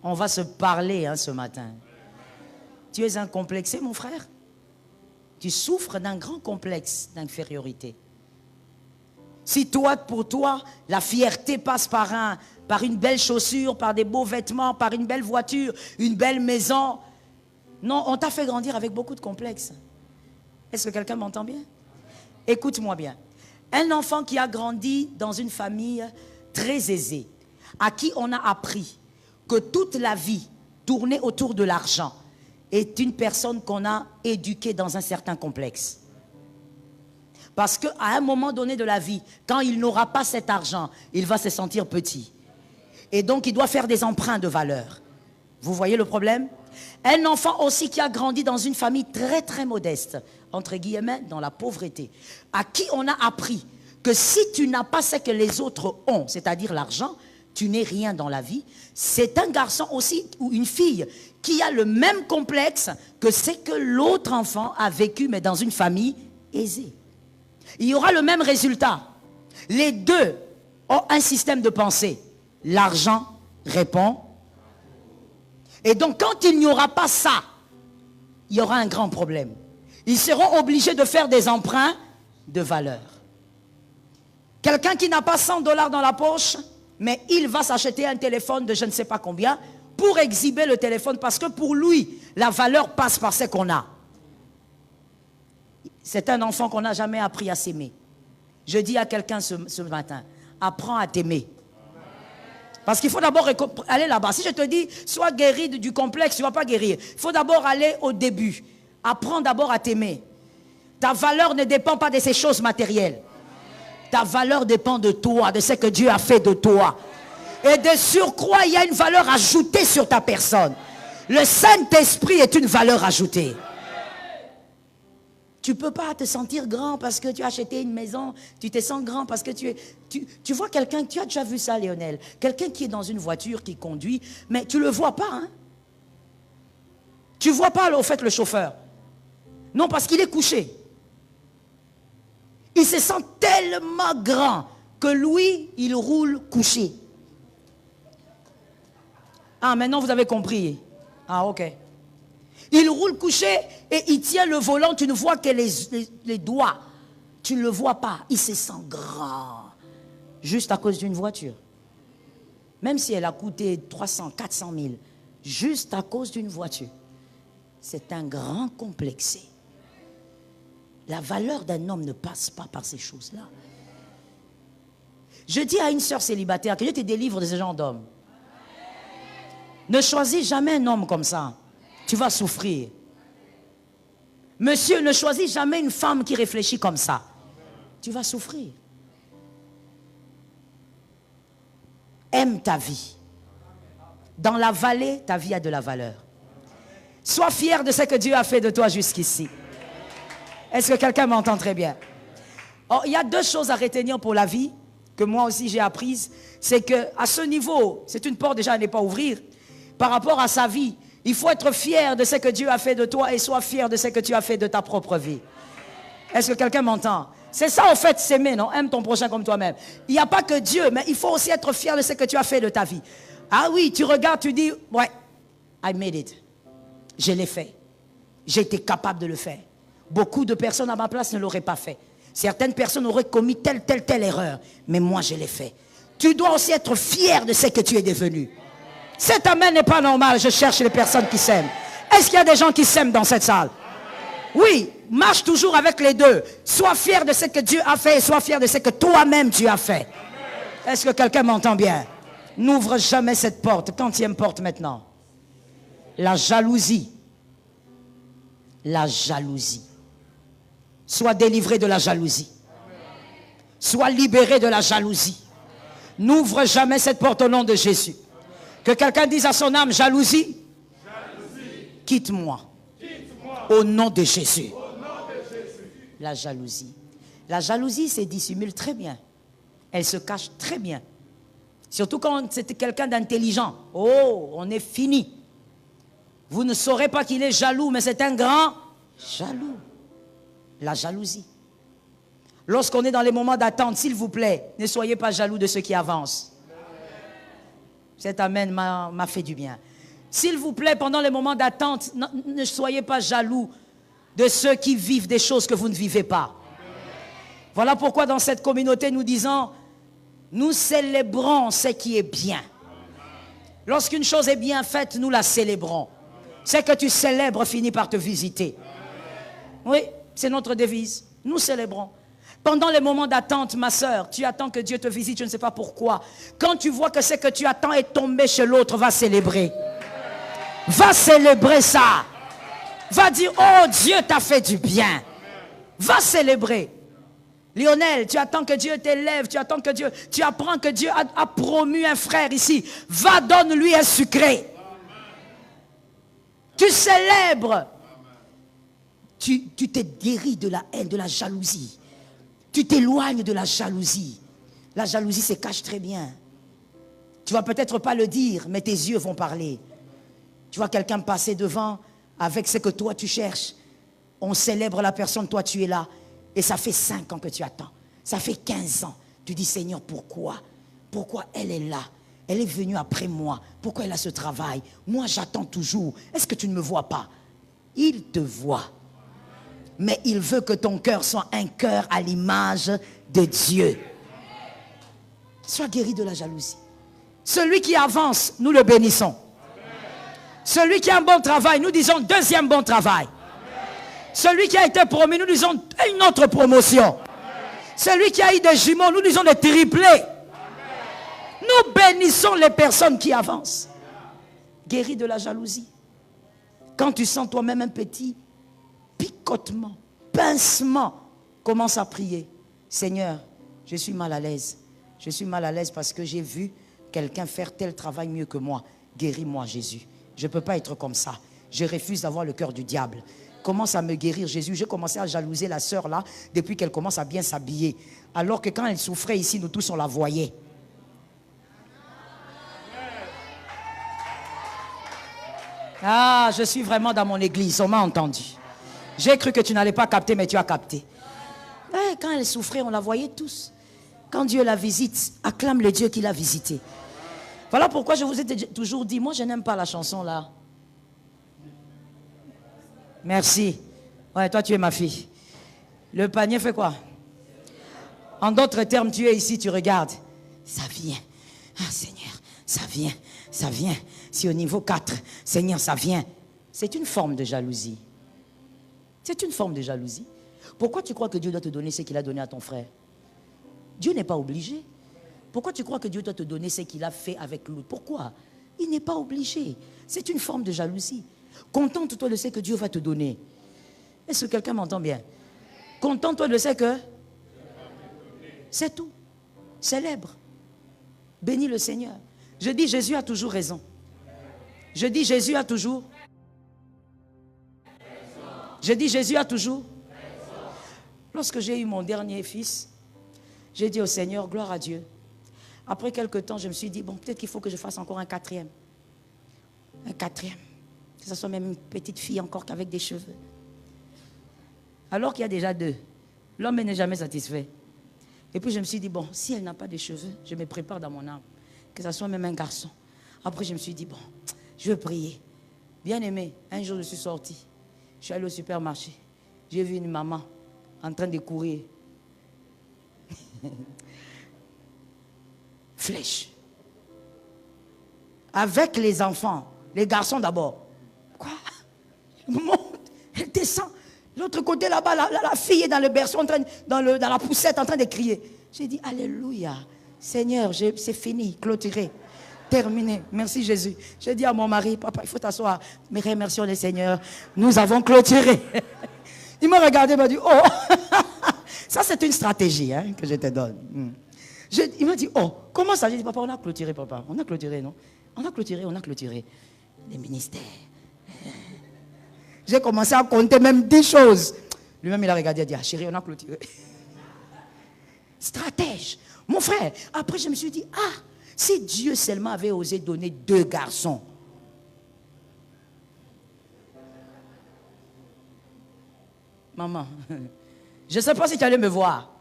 On va se parler ce matin. Tu es incomplexé, mon frère? Tu souffres d'un grand complexe d'infériorité. Si toi, pour toi, la fierté passe par une belle chaussure, par des beaux vêtements, par une belle voiture, une belle maison. Non, on t'a fait grandir avec beaucoup de complexes. Est-ce que quelqu'un m'entend bien? Écoute-moi bien. Un enfant qui a grandi dans une famille très aisée, à qui on a appris que toute la vie tournait autour de l'argent, est une personne qu'on a éduquée dans un certain complexe. Parce qu'à un moment donné de la vie, quand il n'aura pas cet argent, il va se sentir petit. Et donc, il doit faire des emprunts de valeur. Vous voyez le problème? Un enfant aussi qui a grandi dans une famille très très modeste, entre guillemets, dans la pauvreté, à qui on a appris que si tu n'as pas ce que les autres ont, c'est-à-dire l'argent, tu n'es rien dans la vie. C'est un garçon aussi ou une fille qui a le même complexe que ce que l'autre enfant a vécu, mais dans une famille aisée. Il y aura le même résultat. Les deux ont un système de pensée. L'argent répond. Et donc, quand il n'y aura pas ça, il y aura un grand problème. Ils seront obligés de faire des emprunts de valeur. Quelqu'un qui n'a pas 100 $ dans la poche, mais il va s'acheter un téléphone de je ne sais pas combien pour exhiber le téléphone parce que pour lui, la valeur passe par ce qu'on a. C'est un enfant qu'on n'a jamais appris à s'aimer. Je dis à quelqu'un ce matin, apprends à t'aimer. Parce qu'il faut d'abord aller là-bas. Si je te dis, sois guéri du complexe, tu ne vas pas guérir. Il faut d'abord aller au début. Apprends d'abord à t'aimer. Ta valeur ne dépend pas de ces choses matérielles. Ta valeur dépend de toi, de ce que Dieu a fait de toi. Et de surcroît, il y a une valeur ajoutée sur ta personne. Le Saint-Esprit est une valeur ajoutée. Tu ne peux pas te sentir grand parce que tu as acheté une maison. Tu te sens grand parce que tu vois quelqu'un, tu as déjà vu ça, Lionel. Quelqu'un qui est dans une voiture, qui conduit, mais tu ne le vois pas. Tu ne vois pas, au fait, le chauffeur. Non, parce qu'il est couché. Il se sent tellement grand que lui, il roule couché. Ah, maintenant vous avez compris. Ah, ok. Il roule couché et il tient le volant. Tu ne vois que les doigts. Tu ne le vois pas. Il se sent grand. Juste à cause d'une voiture. Même si elle a coûté 300, 400 000. Juste à cause d'une voiture. C'est un grand complexé. La valeur d'un homme ne passe pas par ces choses-là. Je dis à une sœur célibataire que Dieu te délivre de ce genre d'homme. Ne choisis jamais un homme comme ça. Tu vas souffrir. Monsieur, ne choisis jamais une femme qui réfléchit comme ça. Tu vas souffrir. Aime ta vie. Dans la vallée, ta vie a de la valeur. Sois fier de ce que Dieu a fait de toi jusqu'ici. Est-ce que quelqu'un m'entend très bien? Oh, il y a deux choses à retenir pour la vie, que moi aussi j'ai apprises. C'est qu'à ce niveau, c'est une porte déjà à ne pas ouvrir. Par rapport à sa vie, il faut être fier de ce que Dieu a fait de toi et sois fier de ce que tu as fait de ta propre vie. Est-ce que quelqu'un m'entend? C'est ça, en fait, s'aimer, non? Aime ton prochain comme toi-même. Il n'y a pas que Dieu, mais il faut aussi être fier de ce que tu as fait de ta vie. Ah oui, tu regardes, tu dis, ouais, I made it. Je l'ai fait. J'ai été capable de le faire. Beaucoup de personnes à ma place ne l'auraient pas fait. Certaines personnes auraient commis telle erreur. Mais moi, je l'ai fait. Tu dois aussi être fier de ce que tu es devenu. Cet amen n'est pas normal. Je cherche les personnes qui s'aiment. Est-ce qu'il y a des gens qui s'aiment dans cette salle? Oui, marche toujours avec les deux. Sois fier de ce que Dieu a fait et sois fier de ce que toi-même tu as fait. Est-ce que quelqu'un m'entend bien? N'ouvre jamais cette porte. Quantième porte maintenant? La jalousie. La jalousie. Sois délivré de la jalousie. Sois libéré de la jalousie. N'ouvre jamais cette porte au nom de Jésus. Que quelqu'un dise à son âme, jalousie, quitte-moi. Au nom de Jésus. La jalousie. La jalousie se dissimule très bien. Elle se cache très bien. Surtout quand c'est quelqu'un d'intelligent. Oh, on est fini. Vous ne saurez pas qu'il est jaloux, mais c'est un grand jaloux. La jalousie. Lorsqu'on est dans les moments d'attente, s'il vous plaît, ne soyez pas jaloux de ceux qui avancent. Cet amen m'a fait du bien. S'il vous plaît, pendant les moments d'attente, ne soyez pas jaloux de ceux qui vivent des choses que vous ne vivez pas. Voilà pourquoi dans cette communauté, nous disons, nous célébrons ce qui est bien. Lorsqu'une chose est bien faite, nous la célébrons. Ce que tu célèbres finit par te visiter. Oui, c'est notre devise. Nous célébrons. Pendant les moments d'attente, ma soeur, tu attends que Dieu te visite, je ne sais pas pourquoi. Quand tu vois que ce que tu attends est tombé chez l'autre, va célébrer. Va célébrer ça. Va dire, oh Dieu t'a fait du bien. Va célébrer. Lionel, tu attends que Dieu t'élève, tu apprends que Dieu a promu un frère ici. Va, donne-lui un sucré. Tu célèbres. Tu te guéris de la haine, de la jalousie. Tu t'éloignes de la jalousie. La jalousie se cache très bien. Tu vas peut-être pas le dire, mais tes yeux vont parler. Tu vois quelqu'un passer devant avec ce que toi tu cherches. On célèbre la personne, toi tu es là. Et ça fait 5 ans que tu attends. Ça fait 15 ans. Tu dis, Seigneur, pourquoi? Pourquoi elle est là? Elle est venue après moi. Pourquoi elle a ce travail? Moi, j'attends toujours. Est-ce que tu ne me vois pas? Il te voit. Mais il veut que ton cœur soit un cœur à l'image de Dieu. Sois guéri de la jalousie. Celui qui avance, nous le bénissons. Celui qui a un bon travail, nous disons deuxième bon travail. Celui qui a été promu, nous disons une autre promotion. Celui qui a eu des jumeaux, nous disons des triplés. Nous bénissons les personnes qui avancent. Guéri de la jalousie. Quand tu sens toi-même un petit picotement, pincement, commence à prier. Seigneur, je suis mal à l'aise. Je suis mal à l'aise parce que j'ai vu quelqu'un faire tel travail mieux que moi. Guéris-moi, Jésus. Je ne peux pas être comme ça. Je refuse d'avoir le cœur du diable. Commence à me guérir, Jésus. J'ai commencé à jalouser la sœur là depuis qu'elle commence à bien s'habiller. Alors que quand elle souffrait ici, nous tous on la voyait. Ah, je suis vraiment dans mon église, on m'a entendu. J'ai cru que tu n'allais pas capter, mais tu as capté. Ouais, quand elle souffrait, on la voyait tous. Quand Dieu la visite, acclame le Dieu qui l'a visité. Voilà pourquoi je vous ai toujours dit, moi je n'aime pas la chanson là. Merci. Ouais, toi tu es ma fille. Le panier fait quoi? En d'autres termes, tu es ici, tu regardes. Ça vient. Ah Seigneur, ça vient, ça vient. Si au niveau 4, Seigneur, ça vient. C'est une forme de jalousie. C'est une forme de jalousie. Pourquoi tu crois que Dieu doit te donner ce qu'il a donné à ton frère? Dieu n'est pas obligé. Pourquoi tu crois que Dieu doit te donner ce qu'il a fait avec l'autre? Pourquoi? Il n'est pas obligé. C'est une forme de jalousie. Contente-toi de ce que Dieu va te donner. Est-ce que quelqu'un m'entend bien? Contente-toi de ce que... C'est tout. Célèbre. Bénis le Seigneur. Je dis Jésus a toujours raison. Je dis Jésus a toujours... Je dis Jésus a toujours. Lorsque j'ai eu mon dernier fils, j'ai dit au Seigneur, gloire à Dieu. Après quelques temps, je me suis dit, bon, peut-être qu'il faut que je fasse encore un quatrième. Un quatrième. Que ce soit même une petite fille encore qu'avec des cheveux. Alors qu'il y a déjà 2. L'homme n'est jamais satisfait. Et puis je me suis dit, bon, si elle n'a pas de cheveux, je me prépare dans mon âme. Que ce soit même un garçon. Après je me suis dit, bon, je vais prier. Bien aimé, un jour je suis sorti. Je suis allé au supermarché. J'ai vu une maman en train de courir. Flèche. Avec les enfants. Les garçons d'abord. Quoi? Elle monte, elle descend. L'autre côté là-bas, la fille est dans le berceau, dans la poussette, en train de crier. J'ai dit, alléluia. Seigneur, c'est fini, clôturé. Terminé. Merci Jésus. J'ai dit à mon mari, papa, il faut t'asseoir. Mais remercions le Seigneur. Nous avons clôturé. Il m'a regardé, il m'a dit, oh, ça c'est une stratégie hein, que je te donne. Il m'a dit, oh, comment ça? J'ai dit, papa, on a clôturé, papa. On a clôturé, non? On a clôturé. Les ministères. J'ai commencé à compter même 10 choses. Lui-même, il a regardé et a dit, ah chérie, on a clôturé. Stratège. Mon frère, après je me suis dit, ah, si Dieu seulement avait osé donner 2 garçons. Maman, je ne sais pas si tu allais me voir.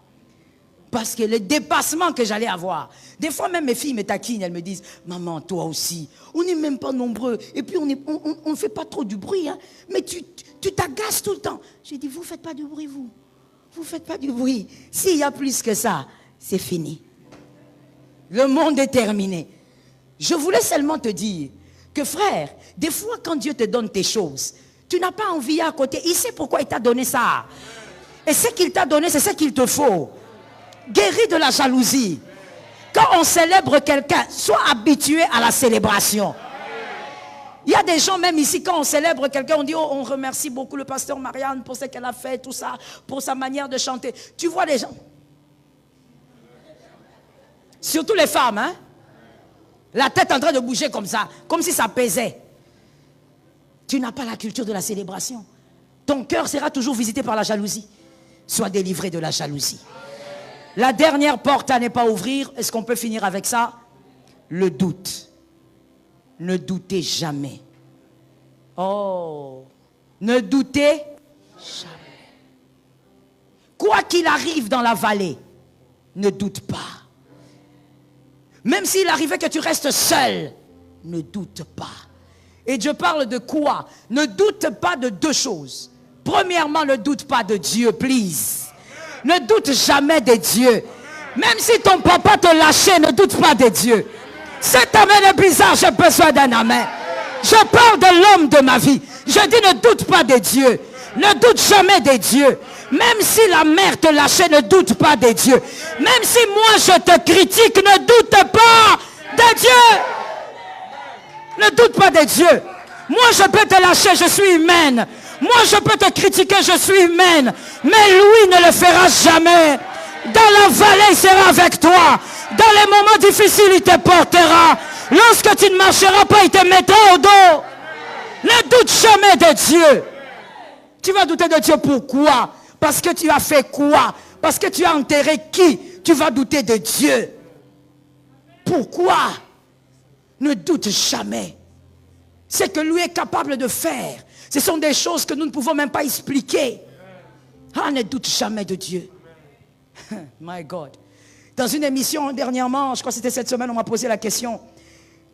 Parce que le dépassement que j'allais avoir. Des fois même mes filles me taquinent, elles me disent, maman, toi aussi, on n'est même pas nombreux. Et puis on ne fait pas trop du bruit. Hein, mais tu t'agaces tout le temps. J'ai dit, vous ne faites pas de bruit, vous. Vous ne faites pas du bruit. S'il y a plus que ça, c'est fini. Le monde est terminé. Je voulais seulement te dire que frère, des fois quand Dieu te donne tes choses, tu n'as pas envie à côté. Il sait pourquoi il t'a donné ça. Et ce qu'il t'a donné, c'est ce qu'il te faut. Guéris de la jalousie. Quand on célèbre quelqu'un, sois habitué à la célébration. Il y a des gens même ici, quand on célèbre quelqu'un, on dit, oh, on remercie beaucoup le pasteur Marianne pour ce qu'elle a fait, tout ça, pour sa manière de chanter. Tu vois les gens, surtout les femmes, hein, la tête en train de bouger comme ça, comme si ça pesait. Tu n'as pas la culture de la célébration. Ton cœur sera toujours visité par la jalousie. Sois délivré de la jalousie. La dernière porte à ne pas ouvrir, est-ce qu'on peut finir avec ça? Le doute. Ne doutez jamais. Oh, ne doutez jamais. Quoi qu'il arrive dans la vallée, ne doute pas. Même s'il arrivait que tu restes seul, ne doute pas. Et Dieu parle de quoi? Ne doute pas de 2 choses. Premièrement, ne doute pas de Dieu, please. Ne doute jamais de Dieu. Même si ton papa te lâchait, ne doute pas de Dieu. Cet amen est bizarre, j'ai besoin d'un amen. Je parle de l'homme de ma vie. Je dis ne doute pas de Dieu. Ne doute jamais de Dieu. Même si la mère te lâchait, ne doute pas de Dieu. Même si moi je te critique, ne doute pas de Dieu. Ne doute pas de Dieu. Moi je peux te lâcher, je suis humaine. Moi je peux te critiquer, je suis humaine. Mais lui ne le fera jamais. Dans la vallée, il sera avec toi. Dans les moments difficiles, il te portera. Lorsque tu ne marcheras pas, il te mettra au dos. Ne doute jamais de Dieu. Tu vas douter de Dieu pourquoi? Parce que tu as fait quoi? Parce que tu as enterré qui? Tu vas douter de Dieu. Pourquoi? Ne doute jamais. Ce que lui est capable de faire, ce sont des choses que nous ne pouvons même pas expliquer. Ah, ne doute jamais de Dieu. My God. Dans une émission dernièrement, je crois que c'était cette semaine, on m'a posé la question,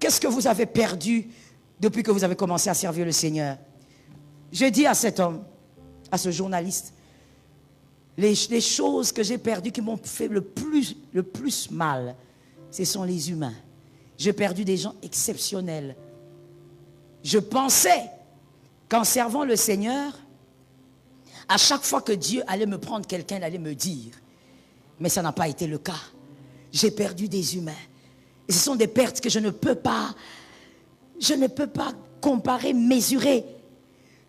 qu'est-ce que vous avez perdu depuis que vous avez commencé à servir le Seigneur? J'ai dit à cet homme, à ce journaliste, les choses que j'ai perdues qui m'ont fait le plus mal, ce sont les humains. J'ai perdu des gens exceptionnels. Je pensais qu'en servant le Seigneur, à chaque fois que Dieu allait me prendre quelqu'un, il allait me dire. Mais ça n'a pas été le cas. J'ai perdu des humains. Et ce sont des pertes que je ne peux pas comparer, mesurer.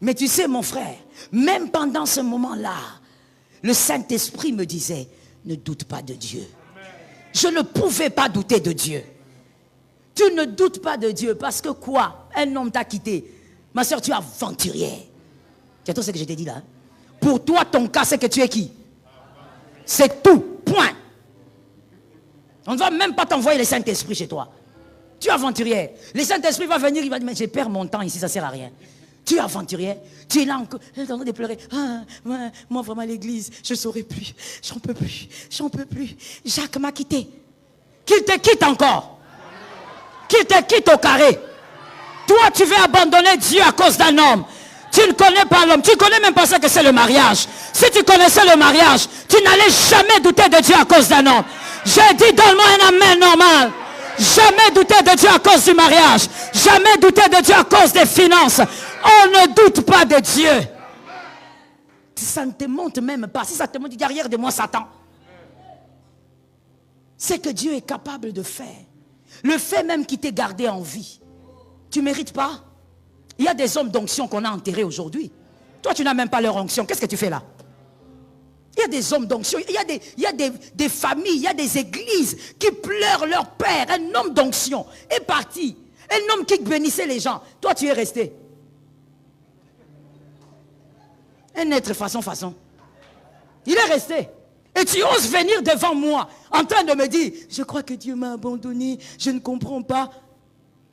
Mais tu sais mon frère, même pendant ce moment-là, le Saint-Esprit me disait, ne doute pas de Dieu. Je ne pouvais pas douter de Dieu. Tu ne doutes pas de Dieu parce que quoi? Un homme t'a quitté. Ma soeur, tu es aventurière. C'est tout ce que je t'ai dit là. Pour toi, ton cas, c'est que tu es qui? C'est tout. Point. On ne va même pas t'envoyer le Saint-Esprit chez toi. Tu es aventurière. Le Saint-Esprit va venir, il va dire, mais je perds mon temps ici, ça ne sert à rien. Tu es aventurière. Tu es là encore, tu es en train de pleurer. Ah, moi, vraiment, l'église, je ne saurais plus. J'en peux plus. J'en peux plus. Jacques m'a quitté. Qu'il te quitte encore. Qu'il te quitte au carré. Toi, tu veux abandonner Dieu à cause d'un homme. Tu ne connais pas l'homme. Tu ne connais même pas ce que c'est le mariage. Si tu connaissais le mariage, tu n'allais jamais douter de Dieu à cause d'un homme. J'ai dit, donne-moi un amen normal. Jamais douter de Dieu à cause du mariage. Jamais douter de Dieu à cause des finances. On ne doute pas de Dieu. Ça ne te monte même pas. Si ça te monte, dis derrière de moi, Satan. C'est que Dieu est capable de faire. Le fait même qui t'est gardé en vie. Tu ne mérites pas. Il y a des hommes d'onction qu'on a enterrés aujourd'hui. Toi, tu n'as même pas leur onction. Qu'est-ce que tu fais là? Il y a des hommes d'onction. Il y a des familles, il y a des églises qui pleurent leur père. Un homme d'onction est parti. Un homme qui bénissait les gens. Toi, tu es resté. Un être façon. Il est resté. Et tu oses venir devant moi en train de me dire, je crois que Dieu m'a abandonné, je ne comprends pas.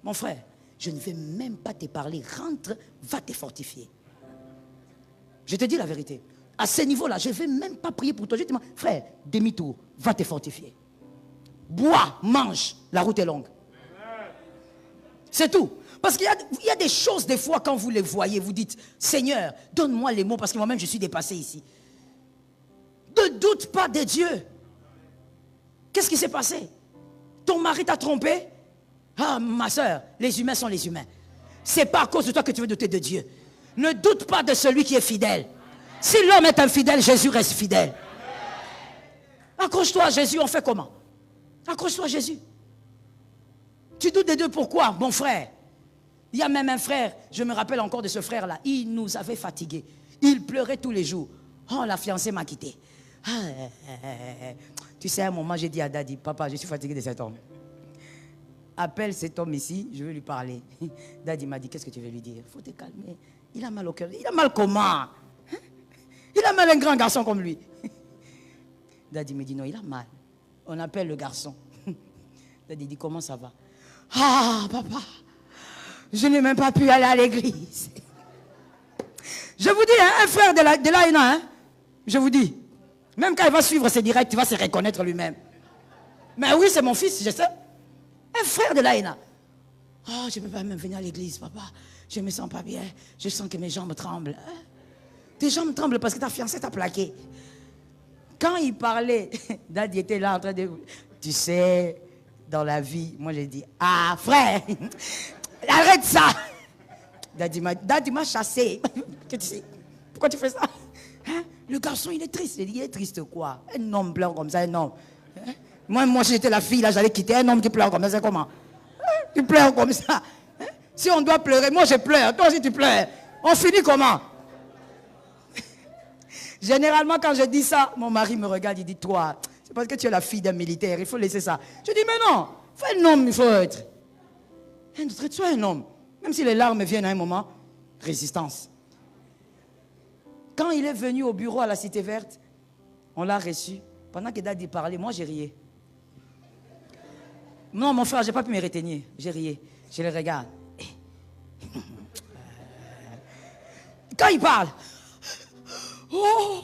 Mon frère, je ne vais même pas te parler. Rentre, va te fortifier. Je te dis la vérité. À ce niveau-là, je ne vais même pas prier pour toi. Je te dis, frère, demi-tour, va te fortifier. Bois, mange, la route est longue. C'est tout. Parce qu'il y a des choses, des fois, quand vous les voyez, vous dites, Seigneur, donne-moi les mots, parce que moi-même, je suis dépassé ici. Ne doute pas de Dieu. Qu'est-ce qui s'est passé? Ton mari t'a trompé? Ah, ma soeur, les humains sont les humains. C'est pas à cause de toi que tu veux douter de Dieu. Ne doute pas de celui qui est fidèle. Si l'homme est infidèle, Jésus reste fidèle. Accroche-toi à Jésus, on fait comment? Accroche-toi à Jésus. Tu doutes de Dieu, pourquoi, mon frère? Il y a même un frère, je me rappelle encore de ce frère-là, il nous avait fatigués. Il pleurait tous les jours. Oh, la fiancée m'a quitté. Tu sais, à un moment, j'ai dit à Daddy, papa, je suis fatigué de cet homme. Appelle cet homme ici, je vais lui parler. Daddy m'a dit, qu'est-ce que tu veux lui dire? Il faut te calmer. Il a mal au cœur. Il a mal comment? Hein? Il a mal un grand garçon comme lui. Daddy me dit, non, il a mal. On appelle le garçon. Daddy dit, comment ça va? Ah, papa, je n'ai même pas pu aller à l'église. Je vous dis, hein, un frère de l'AENA, hein, je vous dis, même quand il va suivre ses directs, il va se reconnaître lui-même. Mais oui, c'est mon fils, je sais. Un frère de l'AENA. Oh, je ne peux pas même venir à l'église, papa. Je ne me sens pas bien. Je sens que mes jambes tremblent. Hein? Tes jambes tremblent parce que ta fiancée t'a plaqué. Quand il parlait, Daddy était là en train de... Tu sais, dans la vie, moi j'ai dit, ah frère, arrête ça. Daddy m'a chassé. Tu sais, pourquoi tu fais ça? Hein? Le garçon, il est triste. Il dit, il est triste quoi? Un homme pleure comme ça, un homme. Hein? Moi, si j'étais la fille, là, j'allais quitter un homme qui pleure comme ça, c'est comment? Hein? Tu pleures comme ça. Hein? Si on doit pleurer, moi je pleure, toi aussi tu pleures. On finit comment? Généralement, quand je dis ça, mon mari me regarde, il dit, toi, c'est parce que tu es la fille d'un militaire, il faut laisser ça. Je dis, mais non, fais un homme, il faut être. Sois un homme. Même si les larmes viennent à un moment, résistance. Quand il est venu au bureau à la Cité Verte, on l'a reçu. Pendant que Daddy parlait, moi j'ai rié. Non, mon frère, je n'ai pas pu me retenir. J'ai rié. Je le regarde. Quand il parle, oh!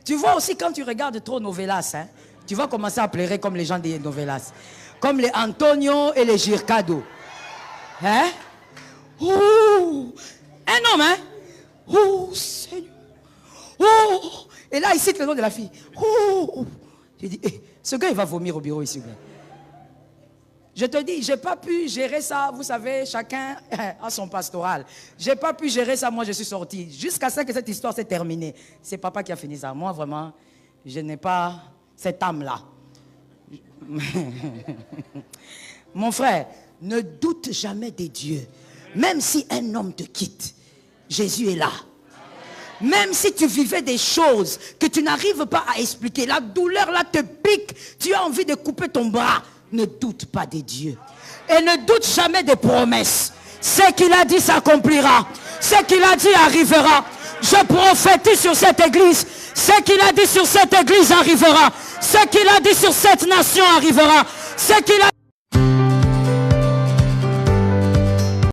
Tu vois aussi quand tu regardes trop novelas, hein, tu vas commencer à pleurer comme les gens des novelas. Comme les Antonio et les Gircado. Hein? Oh! Un homme, hein? Oh, Seigneur! Oh! Et là, il cite le nom de la fille. Oh! J'ai dit, hey, ce gars, il va vomir au bureau ici. Je te dis, je n'ai pas pu gérer ça. Vous savez, chacun a son pastoral. Je n'ai pas pu gérer ça. Moi, je suis sorti. Jusqu'à ce que cette histoire s'est terminée. C'est papa qui a fini ça. Moi, vraiment, je n'ai pas cette âme-là. Mon frère, ne doute jamais de Dieu. Même si un homme te quitte, Jésus est là. Même si tu vivais des choses que tu n'arrives pas à expliquer, la douleur là te pique, tu as envie de couper ton bras, ne doute pas de Dieu. Et ne doute jamais des promesses. Ce qu'il a dit s'accomplira. Ce qu'il a dit arrivera. Je prophétise sur cette église. Ce qu'il a dit sur cette église arrivera. Ce qu'il a dit sur cette nation arrivera. Ce qu'il a